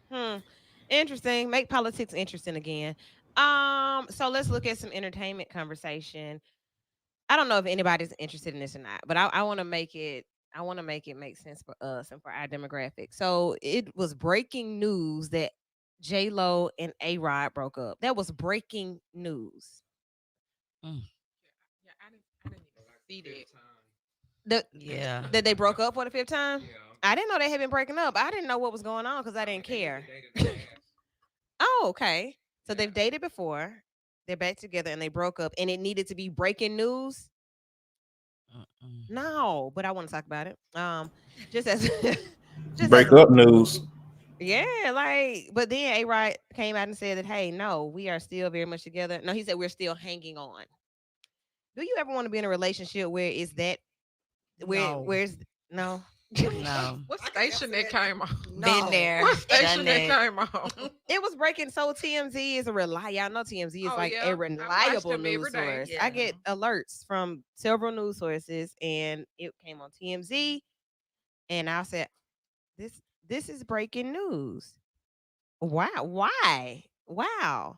Interesting. Make politics interesting again. So let's look at some entertainment conversation. I don't know if anybody's interested in this or not, but I want to make it. I want to make it make sense for us and for our demographic. So it was breaking news that J Lo and A Rod broke up. That was breaking news. Mm, Yeah, I didn't even see that. The, yeah. that they broke up for the fifth time. Yeah. I didn't know they had been breaking up. I didn't know what was going on because I didn't care. Oh, okay. So they've dated before. They're back together and they broke up, and it needed to be breaking news. Mm-mm. No, but I want to talk about it. Just as just as Break a up news. yeah, like, but then A Rod came out and said that, hey, no, we are still very much together. No, he said we're still hanging on. Do you ever want to be in a relationship where is that No. where's no? No. What station that came on? Been there, What done station that that. came on? It was breaking. So TMZ is a reliable. Y'all know TMZ is Oh, like yeah. a I watch reliable them every news day. source. Yeah. I get alerts from several news sources, and it came on TMZ, and I said, "This is breaking news." Wow, why? Wow.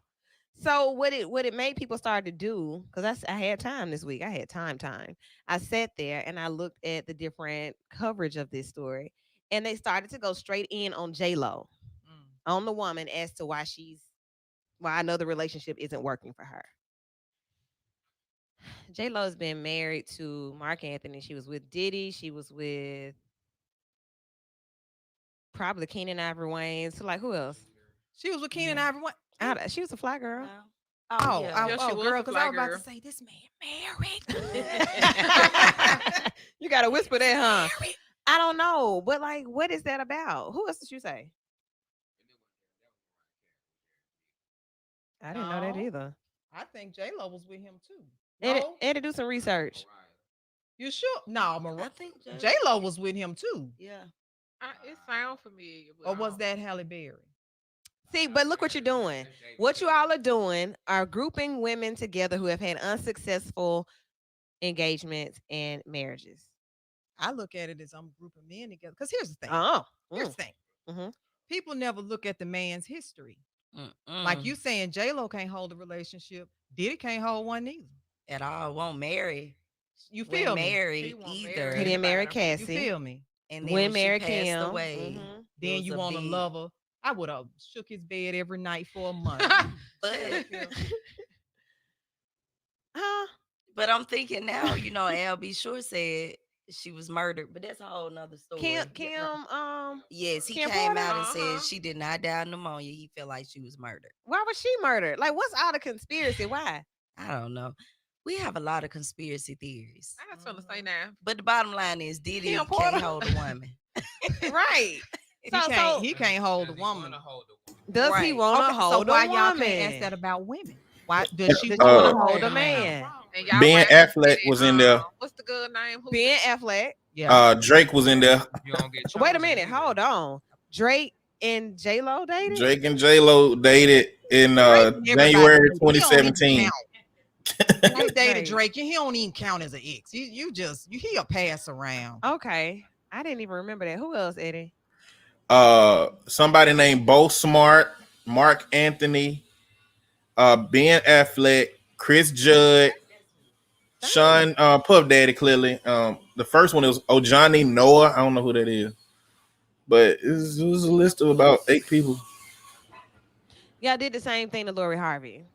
So what it made people start to do, because I had time this week. I had time. I sat there and I looked at the different coverage of this story, and they started to go straight in on J Lo, Mm. on the woman, as to why I know the relationship isn't working for her. J Lo's been married to Mark Anthony. She was with Diddy. She was with probably Keenan Ivory Wayne. So like who else? She was with Keenan Mm. Ivory. What? She was a fly girl. No. Oh, Yeah. Yeah, she was girl, a because fly I was about girl. to say this man married. You gotta whisper that, huh? Married. I don't know, but like, what is that about? Who else did you say? I didn't know that No. either. I think J Lo was with him too. Eddie, No, Eddie, do some research. you sure? No, I think J Lo was with him too. Yeah. It sounds familiar. But Or was that Halle Berry? See, but look what you're doing. What you all are doing are grouping women together who have had unsuccessful engagements and marriages. I look at it as I'm grouping men together. Because here's the thing. Oh, Here's the thing. Mhm. People never look at the man's history. Mm-mm. Like you saying, J Lo can't hold a relationship. Diddy can't hold one either. At all. Won't marry. You When feel me? married He won't either. marry He didn't marry anybody. You Cassie. feel me? And then When when she married passed Kim. away, Mhm. it Then was you a want to big- love her. I would have shook his bed every night for a month. But Huh? but I'm thinking now, LB Shore said she was murdered, but that's a whole nother story. Kim Yes, he Kim came Porter? out and Uh-huh. said she did not die of pneumonia. He felt like she was murdered. Why was she murdered? Like, what's all the conspiracy? Why? I don't know. We have a lot of conspiracy theories. I was gonna say now. But the bottom line is Diddy Kim can't Porter? hold a woman. Right. He can't hold a woman. Does he Right. want to Okay, hold so why a y'all woman? can't ask that about women? Why does she Does want she to wanna hold a man? And y'all Ben might Affleck forget, was in there. What's the good name? Who Ben Affleck. Yeah. Drake was in there. You don't get Wait a chosen minute. either. Hold on. Drake and J Lo dated. Drake and J Lo dated in Drake and everybody January dated. He don't even 2017. count. I dated Drake. Drake. He don't even count as an ex. He'll pass around. Okay. I didn't even remember that. Who else, Eddie? Somebody named Bo Smart, Mark Anthony, Ben Affleck, Chris Judd, Sean, Puff Daddy, clearly. The first one was Ojani Noah. I don't know who that is, but it was a list of about 8 people. Y'all did the same thing to Lori Harvey.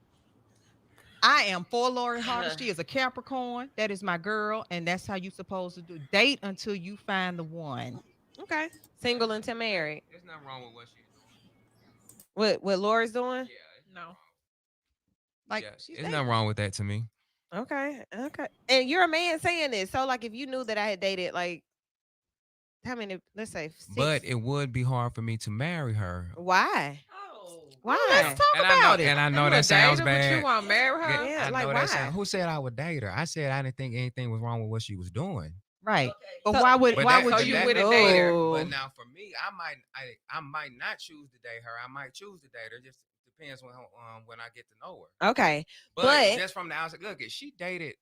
I am for Lori Harvey. She is a Capricorn. That is my girl, and that's how you supposed to do. Date until you find the one. Okay. Single until married. There's nothing wrong with what she's doing. What Lori's doing? Yeah, No. Like yeah, she's there's nothing wrong with that to me. Okay. Okay. And you're a man saying this. So like if you knew that I had dated like how many, let's say 6. But it would be hard for me to marry her. Why? Oh. Why? Let's talk And I know, about it. and I know You a that sounds dater, but bad. you want to marry her? Yeah, I like, know that sounds. why? Who said I would date her? I said I didn't think anything was wrong with what she was doing. Right. Okay. But So- why would But why that- would but you that- with a dater? Oh. But now for me, I might not choose to date her. I might choose to date her. Just depends when I get to know her. Okay. But, But- just from the outside, look, if she dated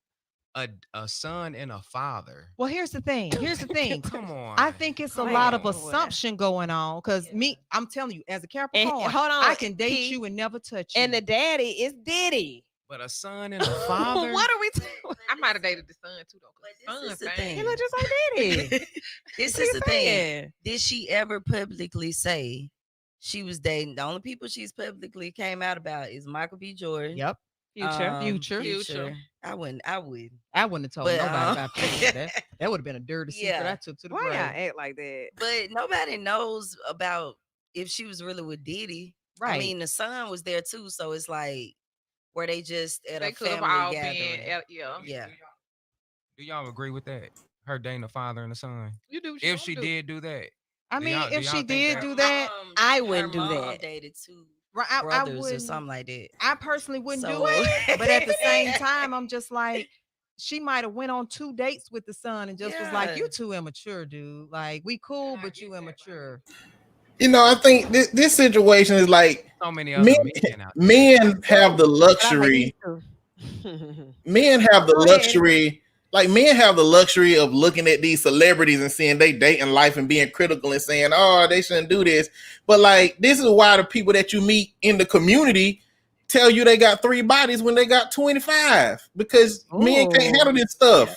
a son and a father, Well, here's the thing. Here's the thing. come on. I think it's a Come lot of on. assumption going on because me, I'm telling you, as a Capricorn, hold on, I can date Key. you and never touch you. And the daddy is Diddy. But a son and a father. What are we talking? I might have dated the son too though. But 'cause this is the the son thing. He fine. look just like Diddy. This What is you the thing. saying? Did she ever publicly say she was dating? The only people she's publicly came out about is Michael B. Jordan. Yep. Future. Future. Future. I wouldn't. I would. I wouldn't have told But, nobody about Future. That would have been a dirty secret Yeah. I took to the Why y'all grave. act like that? But nobody knows about if she was really with Diddy. Right. I mean, the son was there too, so it's like were they just at They a could have family all gathering? been, yeah. Yeah. Do y'all agree with that? Her dating a father and a son. You do. What If you she wanna do. did do that, I Do mean, y'all- do if y'all she think did that- do that, I her wouldn't do mom that. dated two right, I brothers or wouldn't. something like that. I personally wouldn't do So- it. But at the same time, I'm just like, she might have went on 2 dates with the son and just was like, Yeah. "You too immature, dude. Like we cool, but you immature." You know, I think this situation is like so many other men, men out there. men have the But I like luxury. these two. Men have the Go ahead. luxury. Like men have the luxury of looking at these celebrities and seeing they dating life and being critical and saying, "Oh, they shouldn't do this." But like, this is why the people that you meet in the community tell you they got 3 bodies when they got 25, because men can't Ooh. handle this stuff.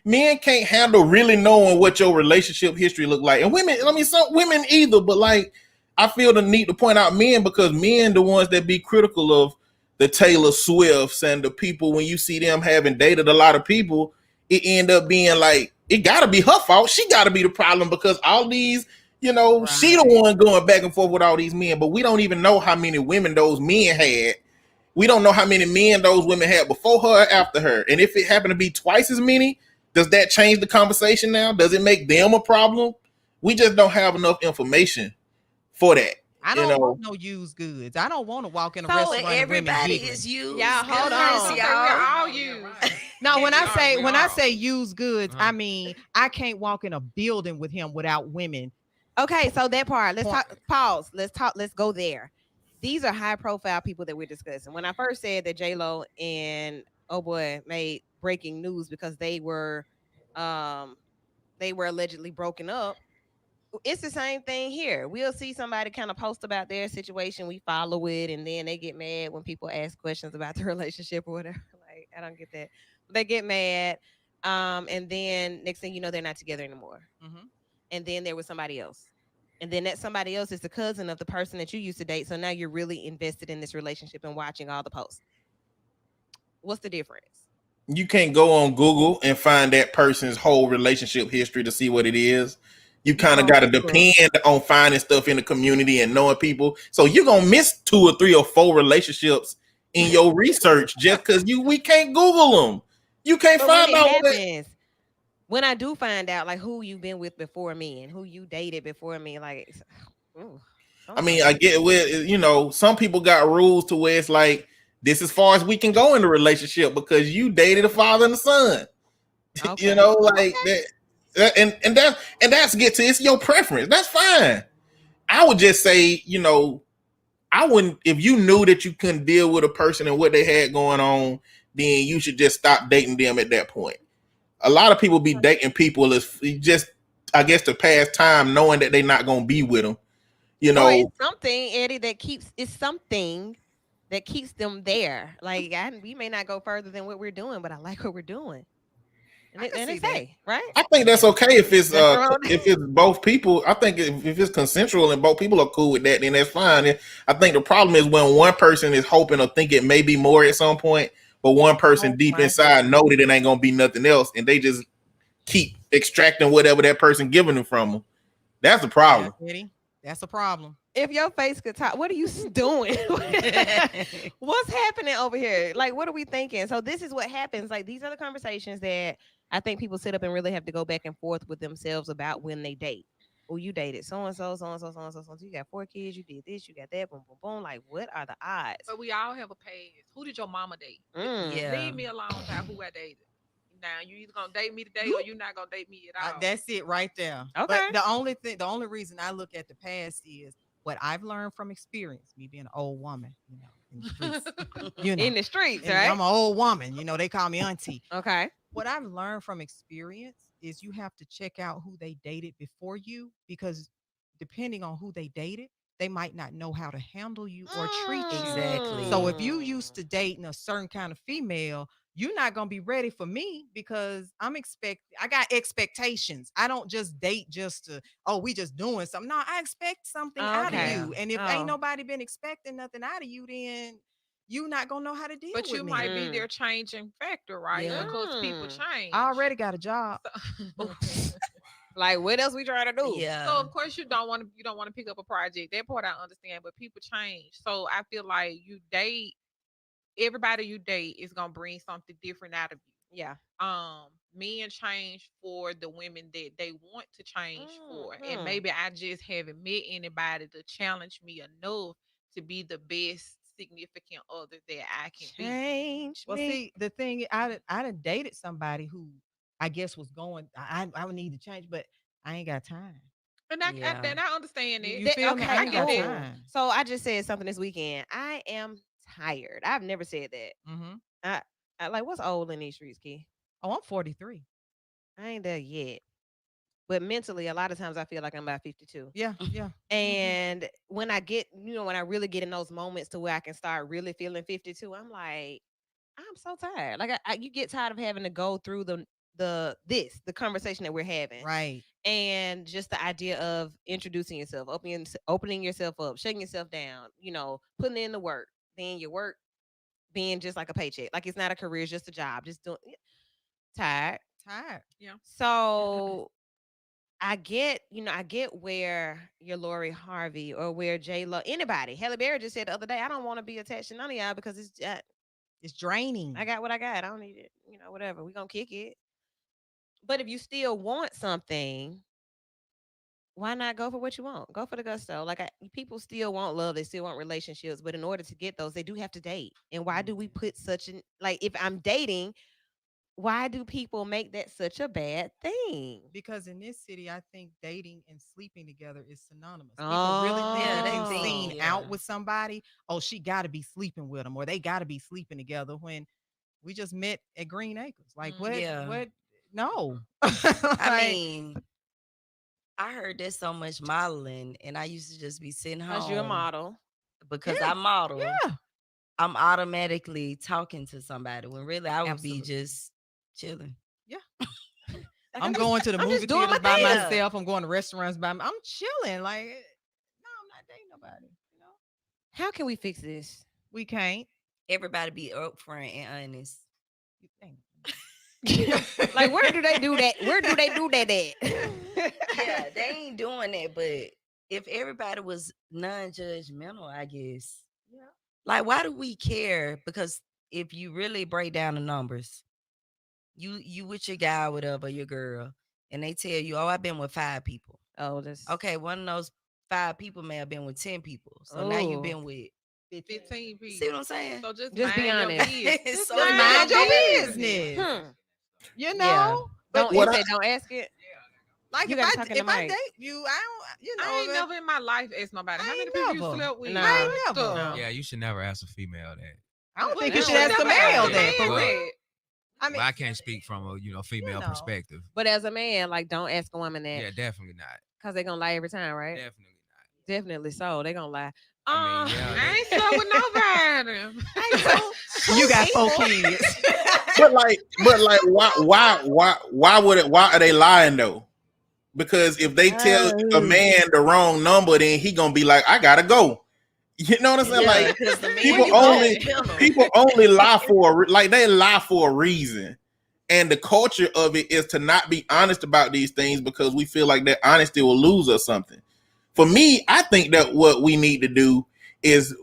Men can't handle really knowing what your relationship history look like, and women. I mean, some women either, but like, I feel the need to point out men, because men the ones that be critical of the Taylor Swifts and the people when you see them having dated a lot of people, it end up being like it got to be her fault. She got to be the problem because all these, you know, she the one going back and forth with all these men, but we don't even know how many women those men had. We don't know how many men those women had before her or after her. And if it happened to be twice as many, does that change the conversation now? Does it make them a problem? We just don't have enough information for that. I You don't know. want no used goods. I don't want to walk in a So restaurant and women everybody giggling. is used. Y'all, hold goods, on. Okay, y'all. we're all used. No, when I say we when I are. say used goods, Uh-huh. I mean I can't walk in a building with him without women. Okay, so that part. Let's Point. talk. Pause. Let's talk. Let's go there. These are high profile people that we're discussing. When I first said that J Lo and oh boy made breaking news because they were allegedly broken up. It's the same thing here. We'll see somebody kind of post about their situation, we follow it, and then they get mad when people ask questions about the relationship or whatever. Like, I don't get that. They get mad, and then next thing you know, they're not together anymore. Mhm. And then there was somebody else, and then that somebody else is the cousin of the person that you used to date. So now you're really invested in this relationship and watching all the posts. What's the difference? You can't go on Google and find that person's whole relationship history to see what it is. You kind of No, got to Facebook. depend on finding stuff in the community and knowing people. So you're gonna miss 2 or 3 or 4 relationships in your research just because we can't Google them. You can't But when find it out what happens, when I do find out like who you've been with before me and who you dated before me, like, ooh, I mean, I get with, you know, some people got rules to where it's like this as far as we can go in the relationship because you dated a father and a son. Okay. You know, like that, and that's get to it's your preference. That's fine. I would just say, you know, I wouldn't, if you knew that you couldn't deal with a person and what they had going on, then you should just stop dating them at that point. A lot of people be dating people as just, I guess, to pass time, knowing that they're not gonna be with them. You Or know, it's something, Eddie, that keeps it's something that keeps them there. Like we may not go further than what we're doing, but I like what we're doing. And I can they see that. say, right? I think that's Yeah. okay Nothing wrong. if it's both people. I think if it's consensual and both people are cool with that, then that's fine. And I think the problem is when one person is hoping or think it may be more at some point, but one Oh person deep my inside know God. that it ain't gonna be nothing else, and they just keep extracting whatever that person giving them from them. That's the Yeah, problem. Kitty. That's a problem. If your face could talk, what are you doing? What's happening over here? Like, what are we thinking? So this is what happens. Like, these are the conversations that I think people sit up and really have to go back and forth with themselves about when they date. Oh, you dated so and so, so and so, so and so, so and so. You got 4 kids. You did this. You got that. Boom, boom, boom. Like, what are the odds? But we all have a past. Who did your mama date? Mm. Yeah. Leave me alone about who I dated. Now you either gonna date me today or you're not gonna date me at all. That's it right there. But Okay. the only reason I look at the past is what I've learned from experience. Me being an old woman, in the streets. In the streets, And right? I'm an old woman. They call me auntie. Okay. What I've learned from experience is you have to check out who they dated before you, because depending on who they dated, they might not know how to handle you or treat you. Exactly. So if you used to dating a certain kind of female, you're not gonna be ready for me because I got expectations. I don't just date just to, oh, we just doing something. No, I expect something out of Okay. Yeah. you. And if ain't Oh. nobody been expecting nothing out of you, then you not gonna know how to deal But with you me. might be Mm. their changing factor, right? Yeah. Because people Mm. change. I already got a job. Like, what else we trying to do? Yeah. So of course you don't want to pick up a project. That part I understand, but people change. So I feel like you date everybody you date is gonna bring something different out of you. Yeah. Men change for the women that they want to change for, and Mhm. maybe I just haven't met anybody to challenge me enough to be the best significant other that I can be. Change Well, me. see, the thing I done dated somebody who I guess was going. I would need to change, but I ain't got time. Yeah. I understand You, it. you feel me? I Okay. ain't got Oh, time. so I just said something this weekend. I am tired. I've never said that. Mm-hmm. I, I like what's old in these streets, Key. Oh, I'm 43. I ain't there yet. But mentally, a lot of times I feel like I'm about 52. Yeah, yeah. And when I get, when I really get in those moments to where I can start really feeling 52, I'm like, I'm so tired. Like you get tired of having to go through the conversation that we're having, Right. and just the idea of introducing yourself, opening yourself up, shutting yourself down, putting in the work, then your work being just like a paycheck, like it's not a career, it's just a job, just doing tired. Tired. Yeah. So I get where your Lori Harvey or where J Lo, anybody. Halle Berry just said the other day, I don't want to be attached to none of y'all because It's draining. I got what I got. I don't need it. Whatever. We gonna kick it. But if you still want something, why not go for what you want? Go for the gusto. Like people still want love, they still want relationships, but in order to get those, they do have to date. And why do we put such an like? If I'm dating, why do people make that such a bad thing? Because in this city, I think dating and sleeping together is synonymous. People really think Yeah, you they can Oh, think, seen yeah. out with somebody. Oh, she got to be sleeping with them, or they got to be sleeping together. When we just met at Green Acres, like Mm. what? Yeah. What? No. I Like, mean, I heard that so much modeling, and I used to just be sitting because you're a home model. because yeah, I model. yeah, I'm automatically talking to somebody when really I would be absolutely. just chilling. Yeah. Like, I'm going to the I'm just movie doing my theaters by thing. Yeah. myself. I'm going to restaurants by. I'm chilling. Like, no, I'm not dating nobody. How can we fix this? We can't. Everybody be upfront and honest. You think? Like, where do they do that? Where do they do that at? Yeah, they ain't doing that, but if everybody was non-judgmental, I guess. Yeah. Like, why do we care? Because if you really break down the numbers, you with your guy or whatever, your girl, and they tell you, oh, I've been with 5 people. Oh, this. Okay, one of those 5 people may have been with 10 people. So now you've Oh. been with 15 people. see what I'm saying? So just Just be mind your honest. business. So Just mind mind your your business. business. Hmm. You Yeah. know. Don't What you I- say don't ask it. Like You if gotta talk in the if I mic. date you, I don't. You know. I ain't if- never in my life asked nobody how I many ain't people you never. slept with. No. I ain't What never. the- No. Yeah, you should never ask a female that. I don't Well, think you you should should ask the never ask male a that. For man real. that. I mean, But I can't speak from a female know. perspective. But as a man, like, don't ask a woman that Yeah, definitely not. because they're gonna lie every time, right? Definitely not. Definitely so. They're gonna lie. Yeah, I ain't stuck with nobody. You got 4 kids. but like, why would it? Why are they lying though? Because if they tell a man the wrong number, then he gonna be like, I gotta go. You know what I'm saying? Yeah, Like because the man people is only judgmental. people only lie like they lie for a reason. And the culture of it is to not be honest about these things because we feel like that honesty will lose us something. For me, I think that what we need to do is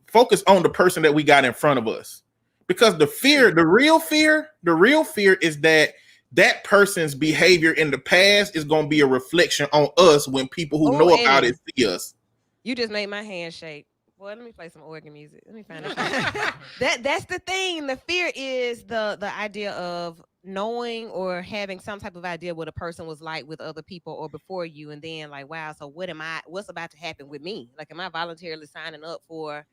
focus on the person that we got in front of us. Because the real fear is that person's behavior in the past is going to be a reflection on us when people who Oh, know about Eddie, it see us. you just made my hand shake. Boy, let me play some organ music. Let me find that. That's the thing. The fear is the idea of knowing or having some type of idea what a person was like with other people or before you, and then like, wow, so what's about to happen with me? Like, am I voluntarily signing up for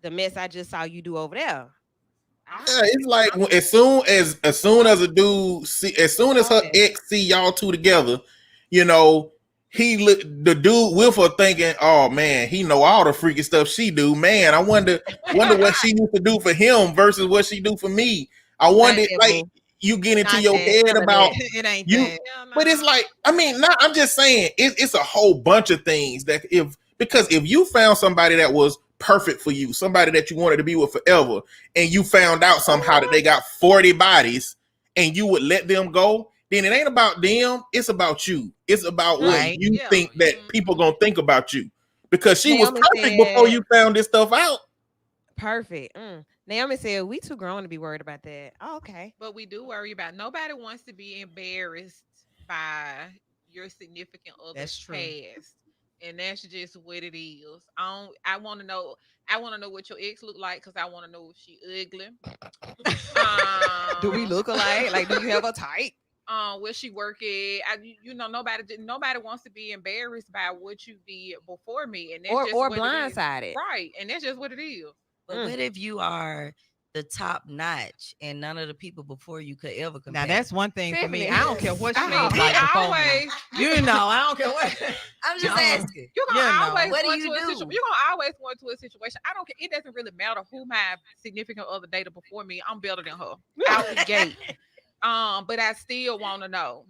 the mess I just saw you do over there? Yeah, it's like as soon as a dude as soon as her ex see y'all two together, you know, the dude with her thinking, oh man, he know all the freaky stuff she do. Man, I wonder what she used to do for him versus what she do for me. I Not wonder, that, like boo. you get into Not your that. head None of about that. It ain't you, that. but it's like, I mean, not, I'm just saying it's a whole bunch of things that because if you found somebody that was perfect for you, somebody that you wanted to be with forever, and you found out somehow that they got 40 bodies and you would let them go, then it ain't about them, it's about you. It's about what Right. you Yeah. think that people gonna think about you. Because she was Naomi perfect before said, you found this stuff out. perfect. Naomi said, we too grown to be worried about that. Oh, okay. But we do worry about nobody wants to be embarrassed by your significant That's other's true. past. And that's just what it is. I want to know. I want to know what your ex look like because I want to know if she ugly. Do we Um, look alike? Like, do you have a type? where she work at? Nobody wants to be embarrassed by what you did before me, and that's just Or what it is. blindsided? Right, and that's just what it is. But what if you are the top notch and none of the people before you could ever compare? Now that's one thing for me. Tiffany. I don't care what she I look mean, like he before me. always You know, I don't care what. I'm just Uh-uh. asking. You're You gonna know. always What go do into you a do? situation. You're gonna always go into a situation. I don't care. It doesn't really matter who my significant other dated before me. I'm better than her out the gate. But I still want to know.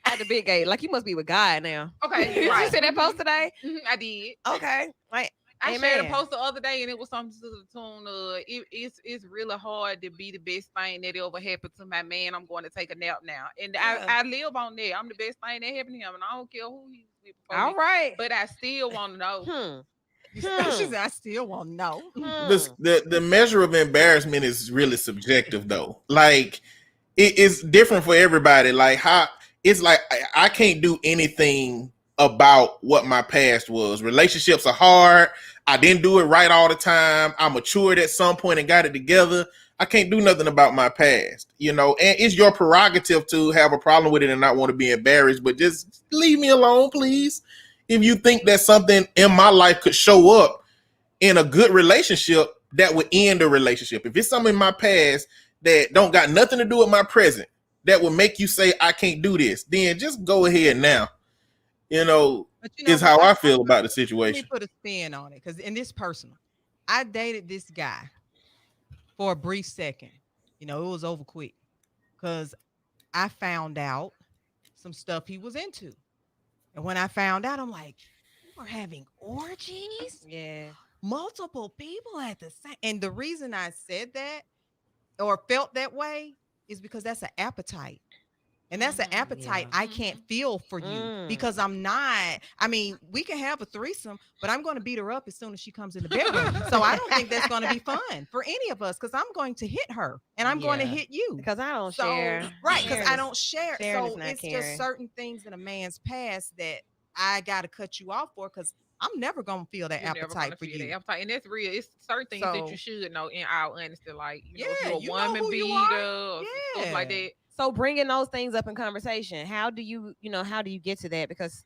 At the big gate. Like, you must be with God now. Okay, Did you right. see that post today? I did. Okay. Like, I shared a amen. post the other day, and it was something to the tune of it's really hard to be the best thing that ever happened to my man. I'm going to take a nap now, and Yeah. I live on that. I'm the best thing that happened to him, and I don't care who he's with before All me. right. But I still want to know. She said, I still won't know. The measure of embarrassment is really subjective though. Like it's different for everybody. Like how it's like I can't do anything about what my past was. Relationships are hard. I didn't do it right all the time. I matured at some point and got it together. I can't do nothing about my past, you know, and it's your prerogative to have a problem with it and not want to be embarrassed, but just leave me alone, please. If you think that something in my life could show up in a good relationship, that would end the relationship. If it's something in my past that don't got nothing to do with my present, that would make you say I can't do this, then just go ahead now. You know, But you know is what? how I feel about the Let me situation. put a spin on it because in this personal, I dated this guy for a brief second. You know, it was over quick because I found out some stuff he was into. And when I found out, I'm like, you were having orgies? Yeah. Multiple people at the same. And the reason I said that or felt that way is because that's an appetite. And that's an appetite Yeah. I can't feel for you because I'm not. I mean, we can have a threesome, but I'm going to beat her up as soon as she comes in the bedroom. So I don't think that's going to be fun for any of us because I'm going to hit her and I'm going to Yeah. hit you. Because I don't So, share. right, because Sharing I is- don't share. sharing is So not it's caring. just certain things in a man's past that I got to cut you off for because I'm never going to feel that You're never appetite gonna for feel you. that appetite, and that's real. It's certain things that So- you should know in all honesty, like if Yeah, you're a you know woman who you beater are. or some stuff like Yeah. that. So bringing those things up in conversation, how do you get to that? Because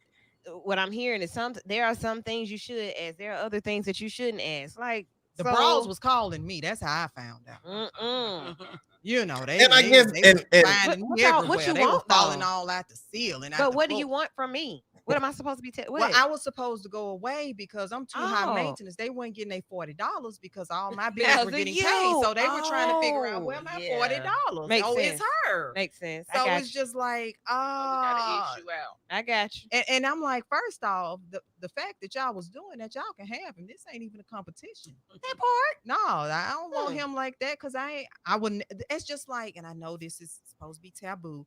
what I'm hearing is there are some things you should ask. There are other things that you shouldn't ask. Like The so, bras was calling me. That's how I found out. You know, they And I they, guess they and was and finding What me y'all- everywhere. what you they were want, falling though? all out the ceiling. out But the what do you floor. want from me? What am I supposed to be? Well, What? I was supposed to go away because I'm too high Oh, maintenance. They weren't getting their $40 because all my bills because were of getting paid. you. So they were trying to figure out Oh, where my Yeah. $40. makes Oh, it's sense. her. Makes sense. I So got it's you. just like, So we gotta issue out. I got you. and I'm like, first off, the fact that y'all was doing that, y'all can have him. This ain't even a competition. That part. No, I don't want Hmm. him like that because I wouldn't. It's just like, and I know this is supposed to be taboo,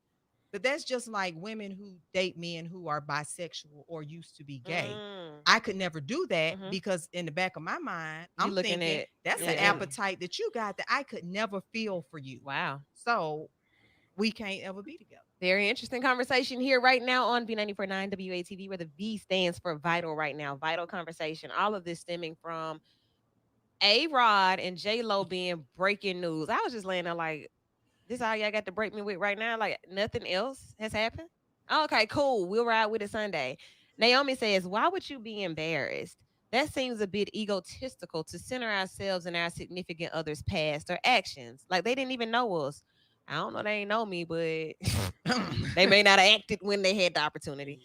but that's just like women who date men who are bisexual or used to be gay. Mm. I could never do that Hmm. because in the back of my mind, You I'm looking thinking at that's an yeah. appetite that you got that I could never feel for you. Wow. So we can't ever be together. Very interesting conversation here right now on B94.9 WATV, where the V stands for vital right now. Vital conversation. All of this stemming from A Rod and J Lo being breaking news. I was just laying there like, this all y'all got to break me with right now? Like nothing else has happened? Okay, cool. We'll ride with it Sunday. Naomi says, why would you be embarrassed? That seems a bit egotistical to center ourselves in our significant others' past or actions. Like they didn't even know us. I don't know, they ain't know me, but they may not have acted when they had the opportunity.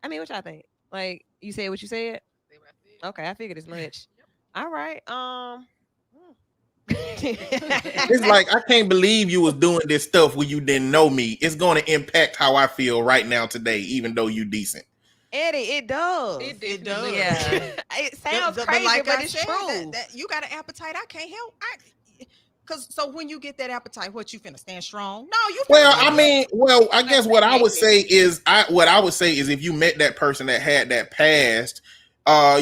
I mean, what y'all think? Like you said what you said? See what I said? Okay, I figured as much. All right. It's like I can't believe you was doing this stuff when you didn't know me. It's going to impact how I feel right now today, even though you decent. Eddie, it does. It It definitely does. does. Yeah. It sounds But crazy, like but I it's said, true. that you got an appetite. I can't help. Cause so when you get that appetite, what you finna stand strong? No, you finna Well, break I up. mean, well, I guess what I would say is if you met that person that had that past,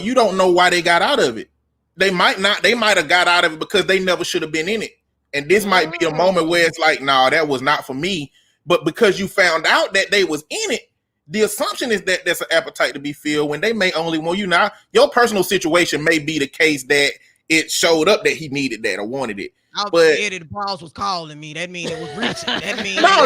you don't know why they got out of it. They might not, they might have got out of it because they never should have been in it. And this might be a moment where Mm. it's like, nah, that was not for me. But because you found out that they was in it, the assumption is that there's an appetite to be filled when they may only want you. Now, your personal situation may be the case that it showed up that he needed that or wanted it. I was But Eddie, the boss was calling me. That mean it was recent. That mean no,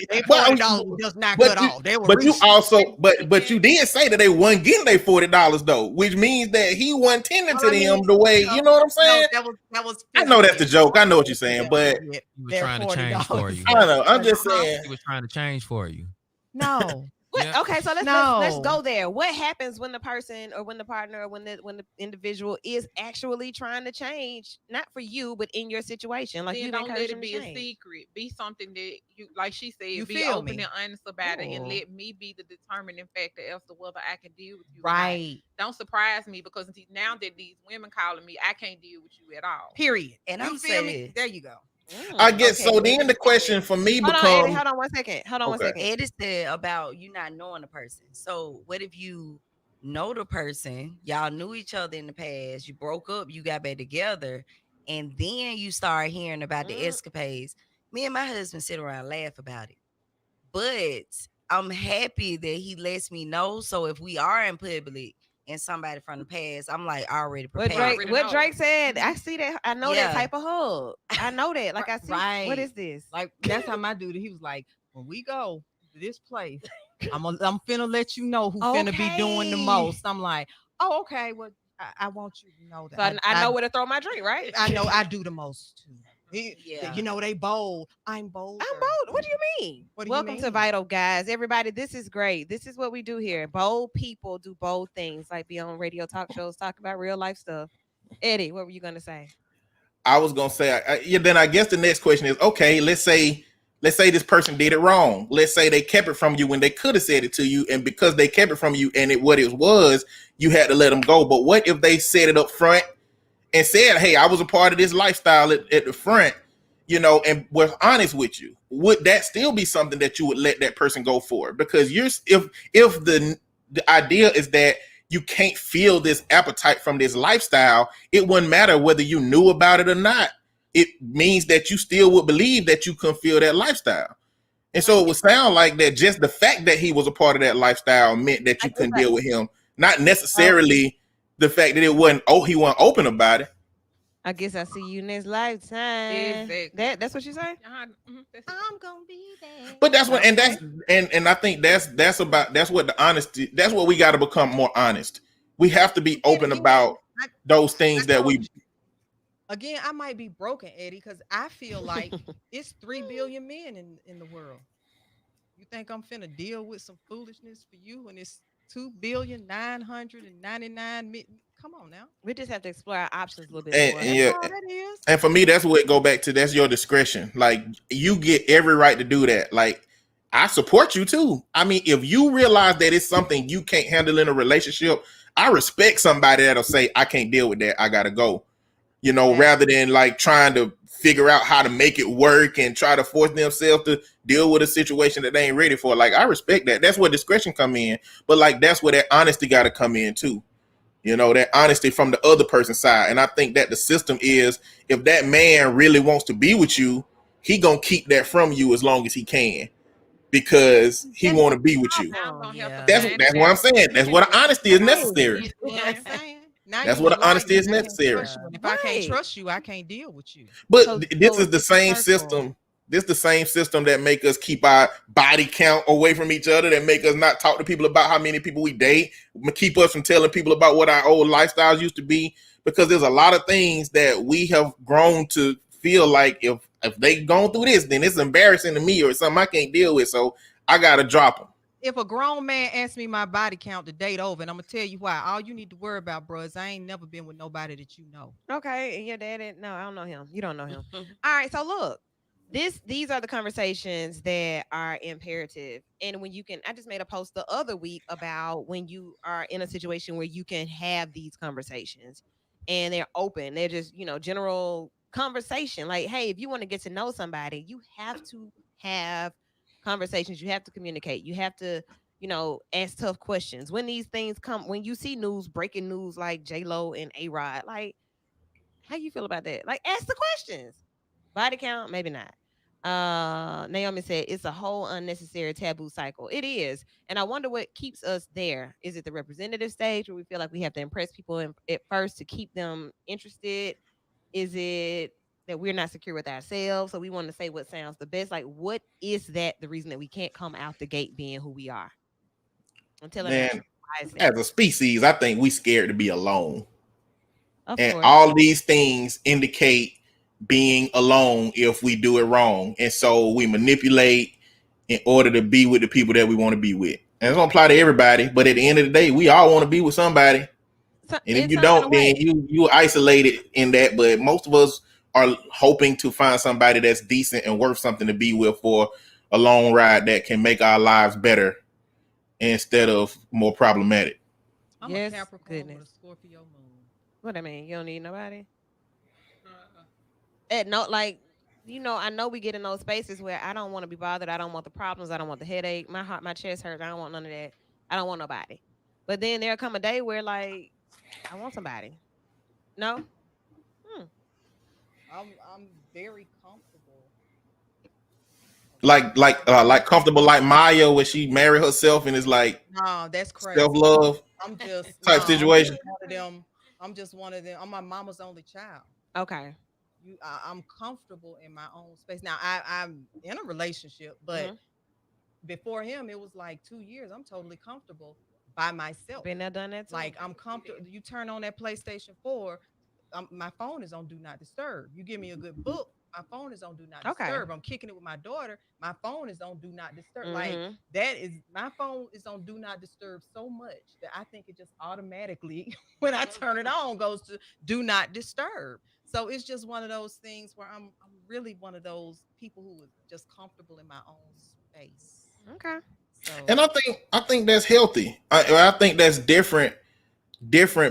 they but, $40 was just not but cut you, off. They were but you recent. also, but you did say that they wasn't getting their $40 though, which means that he wasn't tending Well, to I mean, them the way, you know what I'm no, saying? that was I know that's physically. the joke. I know what you're They saying, but didn't get He was their trying to change for $40. you. I don't know. I'm But just saying. He was trying to change for you. no, What? Yeah. Okay, so let's no. go there. What happens when the person or when the partner or when the individual is actually trying to change, not for you, but in your situation? Like Then you've don't let encouraged it them to be a change. secret. Be something that you, like she You said, be feel open me? and honest about it, and Ooh. let me be the determining factor as to whether I can deal with you or not. Right. Don't surprise me because now that these women calling me, I can't deal with you at all. Period. And You I'm feel me? saying, There you go. I Mm. guess okay, so. Then Eddie the said, question for me Hold on, Eddie. becomes Hold on one second. Hold on one okay. second. Eddie said about you not knowing the person. So what if you know the person, y'all knew each other in the past, you broke up, you got back together, and then you start hearing about the Mm. escapades. Me and my husband sit around and laugh about it. But I'm happy that he lets me know. So if we are in public and somebody from the past, I'm like already What You Drake? prepared. already What know. Drake said? I Mhm. see that. I know that Yeah. type of hug. I know that. Like I see. What Right. is this? Like that's how my dude. He was like, when we go to this place, I'm finna let you know who finna be doing the Okay. most. I'm like, oh, okay. Well, I want you to know that So I know where to throw my drink, right? I know I do the most too. Yeah. You know they bold. I'm bold. I'm bold. What do you mean? What do you Welcome to mean? Vital, guys. Everybody, this is great. This is what we do here. Bold people do bold things, like be on radio talk shows, talk about real life stuff. Eddie, what were you gonna say? I was gonna say, yeah. Then I guess the next question is, okay, let's say this person did it wrong. Let's say they kept it from you when they could have said it to you, and because they kept it from you, and what it was, you had to let them go. But what if they said it up front and said, "Hey, I was a part of this lifestyle at the front," and was honest with you? Would that still be something that you would let that person go for? Because if the idea is that you can't feel this appetite from this lifestyle, it wouldn't matter whether you knew about it or not. It means that you still would believe that you can feel that lifestyle. And I so it guess, would sound like that just the fact that he was a part of that lifestyle meant that I you guess couldn't I, deal with him, not oh, necessarily the fact that he wasn't open about it. I guess I see you next lifetime. Exactly. That's what you say? That's it. I'm gonna be there. But that's what, and Okay. I think that's what the honesty. That's what we got to become more honest. We have to be Then open again, about I, those I things that told we. you again. I might be broken, Eddie, because I feel like it's 3 billion men in the world. You think I'm finna deal with some foolishness for you when it's 2,999,000,000. Come on now. We just have to explore our options a little bit And, more. and That's yeah, all that is. and for me, that's what it go back to. That's your discretion. Like you get every right to do that. Like I support you too. I mean, if you realize that it's something you can't handle in a relationship, I respect somebody that'll say, I can't deal with that. I gotta go. Rather Exactly. than like trying to figure out how to make it work and try to force themselves to deal with a situation that they ain't ready for. Like I respect that. That's where discretion come in. But like that's where that honesty gotta come in too. That honesty from the other person's side. And I think that the system is if that man really wants to be with you, he gonna keep that from you as long as he can because he That's want the to be with you. Now I'm problem. gonna have to Yeah. find That's it what I'm out saying. That's what the anyway. honesty is Right. necessary. You see what I'm saying? Now That's you what a the honesty liar. is I can't trust necessary. you. And if I can't Right. trust you, I can't deal with you. So But this so is the it's a same circle. system. This the same system that make us keep our body count away from each other, that make us not talk to people about how many people we date, keep us from telling people about what our old lifestyles used to be. Because there's a lot of things that we have grown to feel like if they gone through this, then it's embarrassing to me or something I can't deal with. So I gotta drop them. If a grown man asks me my body count, the date over, and I'm gonna tell you why. All you need to worry about, bro, is I ain't never been with nobody that you know. Okay, and your daddy? No, I don't know him. You don't know him. All right, so look, these are the conversations that are imperative. And when you can, I just made a post the other week about when you are in a situation where you can have these conversations and they're open. They're just, general conversation. Like, hey, if you want to get to know somebody, you have to have conversations. You have to communicate. You have to, ask tough questions. When these things come, when you see breaking news like J Lo and A Rod, like how you feel about that? Like, ask the questions. Body count, maybe not. Naomi said it's a whole unnecessary taboo cycle. It is, and I wonder what keeps us there. Is it the representative stage where we feel like we have to impress people at first to keep them interested? Is it that we're not secure with ourselves, so we want to say what sounds the best? Like, what is that? The reason that we can't come out the gate being who we are and telling our Man, truth? Why is that? as a species, I think we scared to be alone. Of And course. all these things indicate being alone if we do it wrong. And so we manipulate in order to be with the people that we want to be with. And it's gonna apply to everybody, but at the end of the day, we all want to be with somebody. And if In you some kind don't, of then way. you isolated in that. But most of us are hoping to find somebody that's decent and worth something to be with for a long ride that can make our lives better instead of more problematic. I'm a Yes, Capricorn with a goodness. Scorpio moon. What I mean, you don't need nobody. Uh, No, like, I know we get in those spaces where I don't want to be bothered. I don't want the problems. I don't want the headache. My heart, my chest hurts. I don't want none of that. I don't want nobody. But then there'll come a day where, like, I want somebody. No. Hmm. I'm very comfortable Like in like my uh, own like comfortable like Maya where she married herself and is like No, that's self crazy. love I'm just no, type I'm just situation. one of them. I'm just one of them. I'm my mama's only child. Okay. I'm comfortable in my own space. Now I'm in a relationship, but Mm-hmm. before him, it was like 2 years. I'm totally comfortable by myself. Been there, done that too. Like I'm comfortable. You turn on that PlayStation 4, my phone is on Do Not Disturb. You give me a good book, my phone is on Do Not Okay. Disturb. I'm kicking it with my daughter, my phone is on Do Not Disturb. Like Mm-hmm. that is my phone is on Do Not Disturb so much that I think it just automatically when I turn it on goes to Do Not Disturb. So it's just one of those things where I'm really one of those people who is just comfortable in my own space. Okay. And So I think that's healthy. I think that's different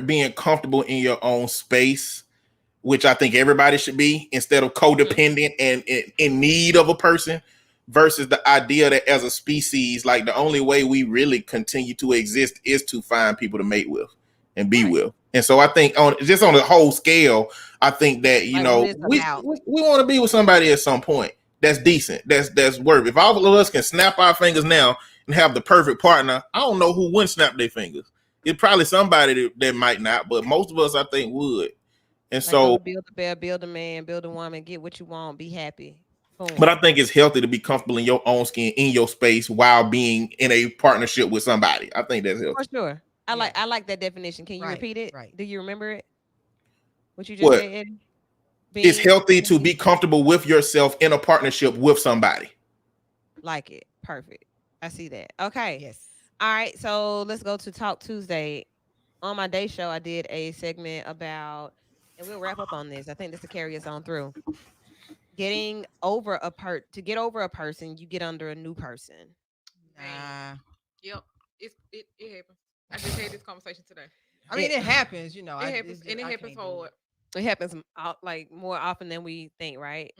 being comfortable in your own space, which I think everybody should be, instead of Mm-hmm. codependent and in need of a person, versus the idea that as a species, like the only way we really continue to exist is to find people to mate with and be Right. with. And so I think on the whole scale, I think that Like what it's we about. we want to be with somebody at some point that's decent, that's worth. If all of us can snap our fingers now and have the perfect partner, I don't know who wouldn't snap their fingers. It's probably somebody that might not, but most of us I think would. And Like go so, to build a bear, build a man, build a woman, get what you want, be happy. but Boom. I think it's healthy to be comfortable in your own skin, in your space, while being in a partnership with somebody. I think that's For healthy. sure. I yeah, like I like that definition. Can you right, repeat it? right. Do you remember it? What you just What? said, Eddie? It's Being healthy to be comfortable with yourself in a partnership with somebody. like it. Perfect. I see that. Okay. Yes. All right, so let's go to Talk Tuesday. On my day show, I did a segment about, and we'll wrap up on this. I think this will carry us on through getting over to get over a person. You get under a new person. Man. Nah. Yep. It happens. I just had this conversation today. I mean, It it happens, you know. It happens, It's and just it I happens can't do hard. it. it happens like more often than we think, right?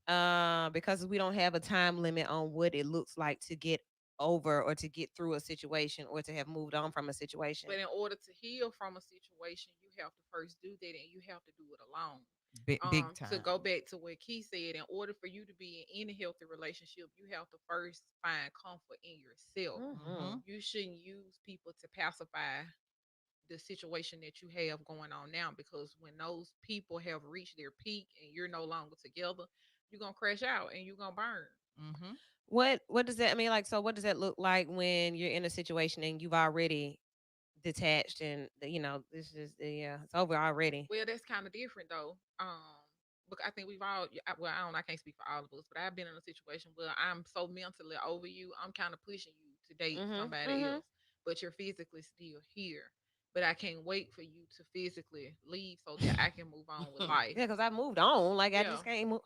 Mm-hmm. Because we don't have a time limit on what it looks like to get over or to get through a situation or to have moved on from a situation. But in order to heal from a situation, you have to first do that, and you have to do it alone. Big To time. go back to what Key said, in order for you to be in any healthy relationship, you have to first find comfort in yourself. Hmm. Mm-hmm. You shouldn't use people to pacify the situation that you have going on now, because when those people have reached their peak and you're no longer together, you're gonna crash out and you're gonna burn. Mm-hmm. What does that I mean? Like, so what does that look like when you're in a situation and you've already detached and this is yeah, it's over already. Well, that's kind of different though. But I think we've all, well, I don't, I can't speak for all of us, but I've been in a situation where I'm so mentally over you, I'm kind of pushing you to date Mhm. somebody Mhm. else, but you're physically still here. But I can't wait for you to physically leave so that I can move on with life. Yeah, because I moved on. Like I Yeah. just can't move.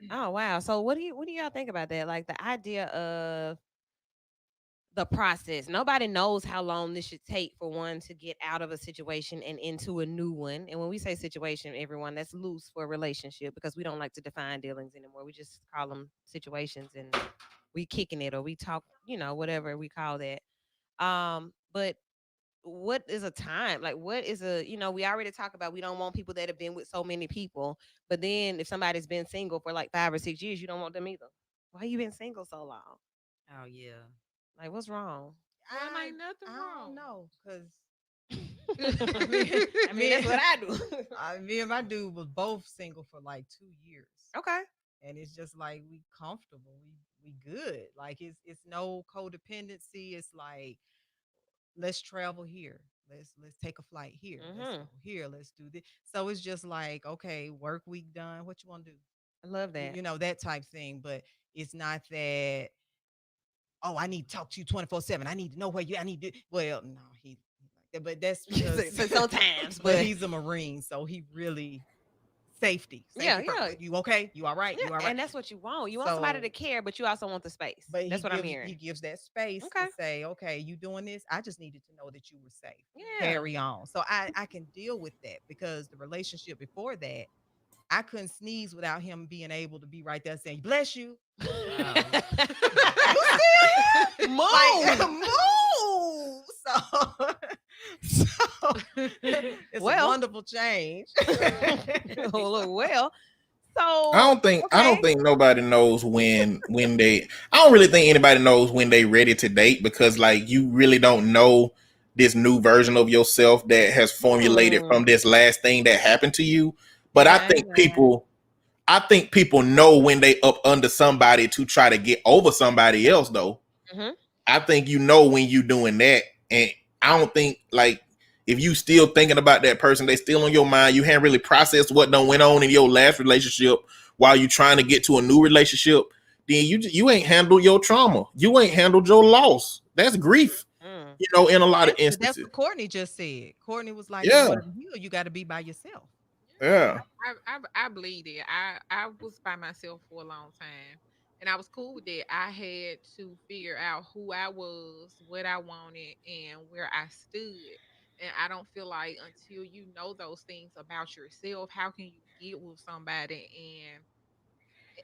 Oh wow. So what do y'all think about that? Like the idea of the process. Nobody knows how long this should take for one to get out of a situation and into a new one. And when we say situation, everyone, that's loose for a relationship because we don't like to define dealings anymore. We just call them situations and we kicking it or we talk, whatever we call that. But what is a time? Like what is we already talked about we don't want people that have been with so many people, but then if somebody's been single for like 5 or 6 years, you don't want them either. Why you been single so long? Oh yeah. Like what's wrong? Well, I ain't nothing I don't wrong. know, cause me, I mean, me, that's what I do. me and my dude was both single for like 2 years, Okay. and it's just like we comfortable, we good. Like it's no codependency. It's like let's travel here. Let's take a flight here. Let's go Mhm. here. Let's do this. So it's just like okay, work week done. What you want to do? I love that. You know that type thing. But it's not that oh, I need to talk to you 24/7. I need to know where you I need to well, no, he like that. But that's so, because so sometimes, but but he's a Marine, so he really yeah, safety first. yeah, You okay? You all right? You all yeah, right? and that's what you want. You want somebody to So care, but you also want the space. but That's what I'm hearing. he gives that space to Okay. say, okay, you doing this. I just needed to know that you were safe. Yeah. Carry on. So I can deal with that because the relationship before that, I couldn't sneeze without him being able to be right there saying, bless you. Oh. You still here? Like Move. move. So, so it's a Well, wonderful change. well. I So don't think I don't okay. think nobody knows when they I don't really think anybody knows when they ready to date because like you really don't know this new version of yourself that has formulated Hmm. from this last thing that happened to you. But Yeah, man. I think people know when they up under somebody to try to get over somebody else though. Hmm. I think you know when you doing that, and I don't think like if you still thinking about that person, they still on your mind. You haven't really processed what done went on in your last relationship while you trying to get to a new relationship. Then you ain't handled your trauma. You ain't handled your loss. That's grief. Mm. In a lot of But that's instances. what Courtney just said. Courtney was like, in Yeah, order to heal, you got to be by yourself. yeah. I believe it. I was by myself for a long time, and I was cool with that. I had to figure out who I was, what I wanted, and where I stood. And I don't feel like until you know those things about yourself, how can you get with somebody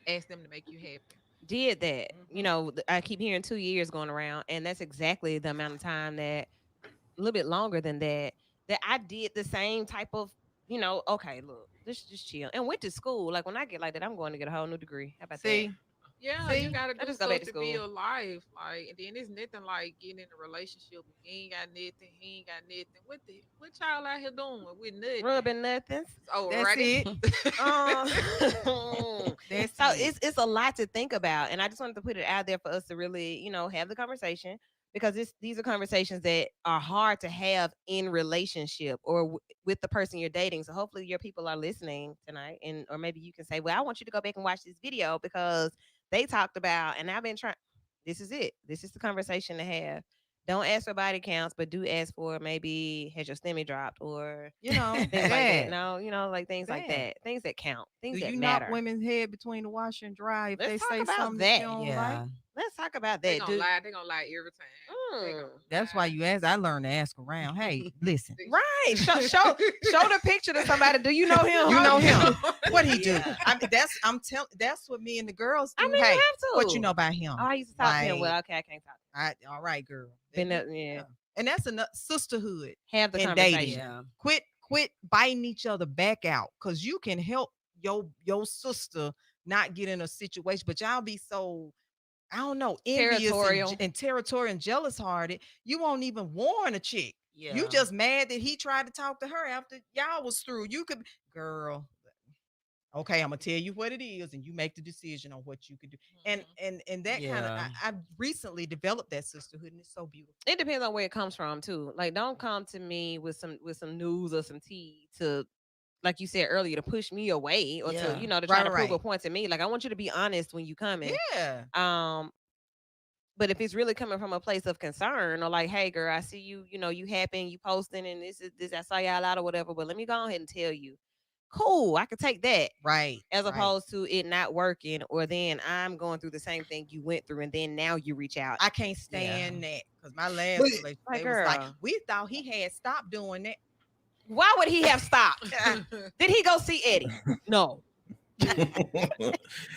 and ask them to make you happy? Did that. Hmm. I keep hearing 2 years going around, and that's exactly the amount of time that a little bit longer than that, that I did the same type of, okay, look, let's just chill. And went to school. Like when I get like that, I'm going to get a whole new degree. How about that? See, Yeah, you see, gotta I do just go back stuff to to school. build life. Like, and then it's nothing like getting in a relationship and you ain't got nothing, he ain't got nothing. What y'all out here doing with nothing? Rubbing nothings. Oh, that's righty. it. Um, That's so it. it's a lot to think about, and I just wanted to put it out there for us to really, have the conversation because these are conversations that are hard to have in relationship or with the person you're dating. So hopefully your people are listening tonight, and or maybe you can say, "Well, I want you to go back and watch this video because they talked about," and I've been trying. This is it. This is the conversation to have. Don't ask for body counts, but do ask for maybe has your stimmy dropped or You know, things like that. that No, like things like that. that. Things that count. Do Things that you knock matter. women's head between the washer and dry if Let's they talk say about something that you that. don't like? Yeah. Let's talk about They that. gonna Do lie. They gonna lie every time. They gonna mm. That's why lie. you ask. I learned to ask around. Hey, listen, Right. Show the picture to somebody. Do you know him? you know him. know. What he do? Yeah. I mean, I'm telling. That's what me and the girls I do. mean, you Hey, have what you to. know about him? Oh, I used to talk to him. Like, Well, okay, I can't talk. all right, girl. Been up, yeah. Yeah. And that's enough sisterhood Have the and dating. conversation. Yeah. Quit biting each other back out because you can help your sister not get in a situation, but y'all be so I don't know envious Territorial. and territorial and jealous hearted. You won't even warn a chick. You Yeah. just mad that he tried to talk to her after y'all was through. You could, girl. Okay, I'm gonna tell you what it is, and you make the decision on what you could do. And that kind of Yeah. I recently developed that sisterhood, and it's so beautiful. It depends on where it comes from too. Like, don't come to me with some news or some tea to, like you said earlier, to push me away or to Yeah. to try Right, to prove right. a point to me. Like, I want you to be honest when you coming. Yeah. Um, but if it's really coming from a place of concern or like, hey girl, I see you, you happy and you posting and this is this, I saw y'all out or whatever, but let me go ahead and tell you, cool, I could take that. Right. As Right. opposed to it not working, or then I'm going through the same thing you went through, and then now you reach out. I can't Yeah. stand that because my last But relationship, Like, they was like, girl, we thought he had stopped doing that. why would he have stopped? Did he go see Eddie? No. Eddie,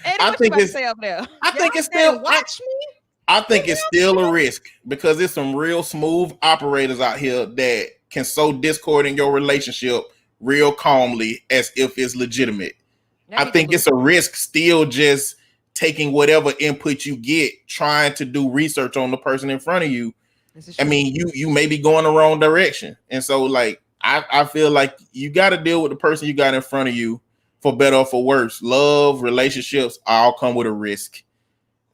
I what you think about to it's say up there? I Y'all think it's didn't still watch me. I think it's still a risk because there's some real smooth operators out here that can sow discord in your relationship real calmly as if it's legitimate. That I be the think it's a risk still just taking whatever input you get, trying to do research on the person in front of you. This is I true. mean, you may be going the wrong direction. And so like I feel like you gotta deal with the person you got in front of you for better or for worse. Love, relationships all come with a risk.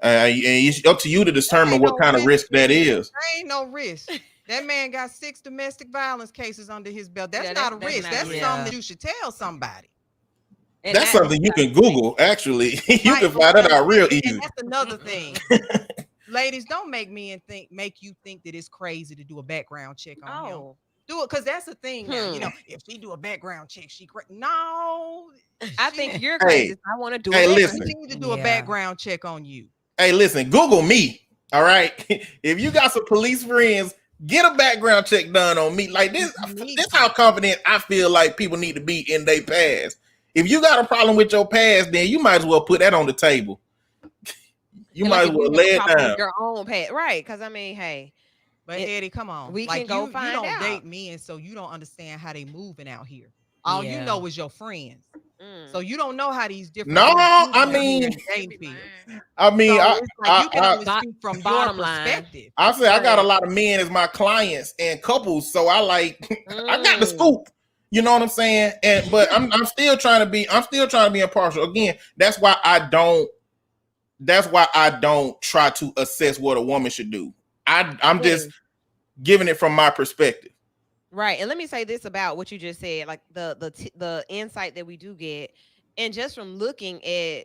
And it's up to you to That determine ain't what no kind of risk, risk that man. is. That ain't no risk. That man got 6 domestic violence cases under his belt. That's Yeah, not a that's risk. not a That's risk. something Yeah. that you should tell somebody. And That's not something you can Google, actually. You Right. can find that out real And easy. that's another thing. Ladies, don't make make you think that it's crazy to do a background check on him. Oh, Do it because that's the thing now. You Hmm. know, if she do a background check, no, I she, think you're Hey, crazy. I want to do hey, it. she listen. need to do a Yeah. background check on you. Hey, listen, Google me. All right. If you got some police friends, get a background check done on me. Like this, You need this to. how confident I feel like people need to be in their past. If you got a problem with your past, then you might as well put that on the table. You And might like, as if well you have lay a it problem down. with your own past, right? Because I mean, hey, But it, Eddie, come on. we Like can go you find don't out. date men, so you don't understand how they moving out here. All you know is your friends. So Mm. you don't know how these different No, women I moving out here mean, in the They dating be field. lying. I mean, So it's like you can only Bot- speak from your bottom line. perspective. I say I got a Right. lot of men as my clients and couples, so I like I got the Mm. scoop. You know what I'm saying? And but I'm still trying to be impartial. Again, that's why I don't try to assess what a woman should do. I'm just Yes. giving it from my perspective. Right. And let me say this about what you just said, like the insight that we do get, and just from looking at,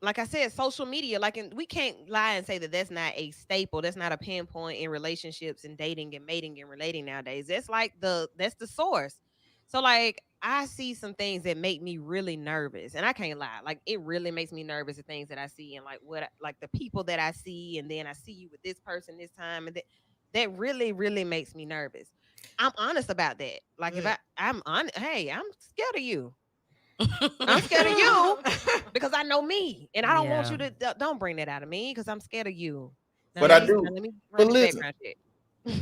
like I said, social media. Like, and we can't lie and say that that's not a staple. That's not a pinpoint in relationships and dating and mating and relating nowadays. That's the source. So like, I see some things that make me really nervous, and I can't lie. Like, it really makes me nervous, the things that I see, and like like the people that I see, and then I see you with this person this time, and that really really makes me nervous. I'm honest about that. Like, if Good. I'm on, hey, I'm scared of you. I'm scared of you because I know me, and I don't want Yeah. you to don't bring that out of me because I'm scared of you. Now But let I me do. let me run But this listen, background check.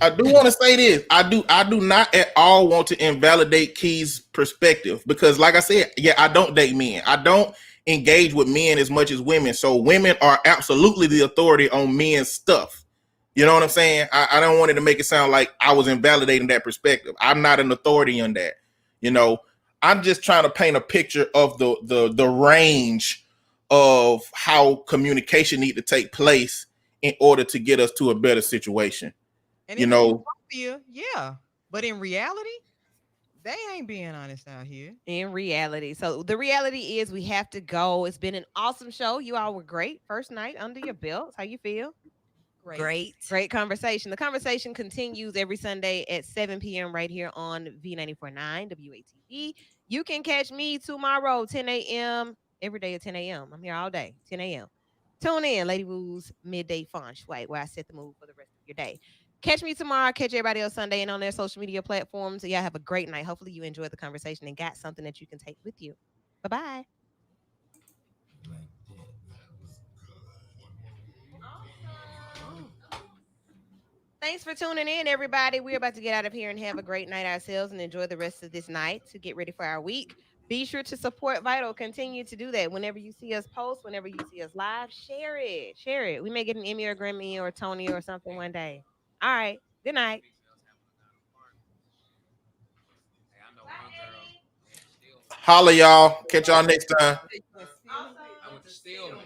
I do want to say this. I do not at all want to invalidate Key's perspective because, like I said, yeah, I don't date men. I don't engage with men as much as women. So women are absolutely the authority on men's stuff. You know what I'm saying? I don't want it to make it sound like I was invalidating that perspective. I'm not an authority on that. You know, I'm just trying to paint a picture of the range of how communication need to take place in order to get us to a better situation. And You in the know, utopia, yeah. But in reality, they ain't being honest out here. In reality, so the reality is we have to go. It's been an awesome show. You all were great. First night under your belts. How you feel? Great. Great. Great conversation. The conversation continues every Sunday at 7 p.m. right here on V94.9 WATD. You can catch me tomorrow, 10 a.m. every day at 10 a.m. I'm here all day, 10 a.m. Tune in, Lady Woo's Midday Fun Shui, where I set the mood for the rest of your day. Catch me tomorrow. Catch everybody else Sunday and on their social media platforms. Y'all have a great night. Hopefully, you enjoyed the conversation and got something that you can take with you. Bye bye. Like that. That was Thanks for tuning in, everybody. We're about to get out of here and have a great night ourselves and enjoy the rest of this night to get ready for our week. Be sure to support Vital. Continue to do that. Whenever you see us post, whenever you see us live, share it. Share it. We may get an Emmy or Grammy or Tony or something one day. All right. Good night. Hey, I know one girl went to steal. Holla, y'all. Catch y'all next time. I went to steal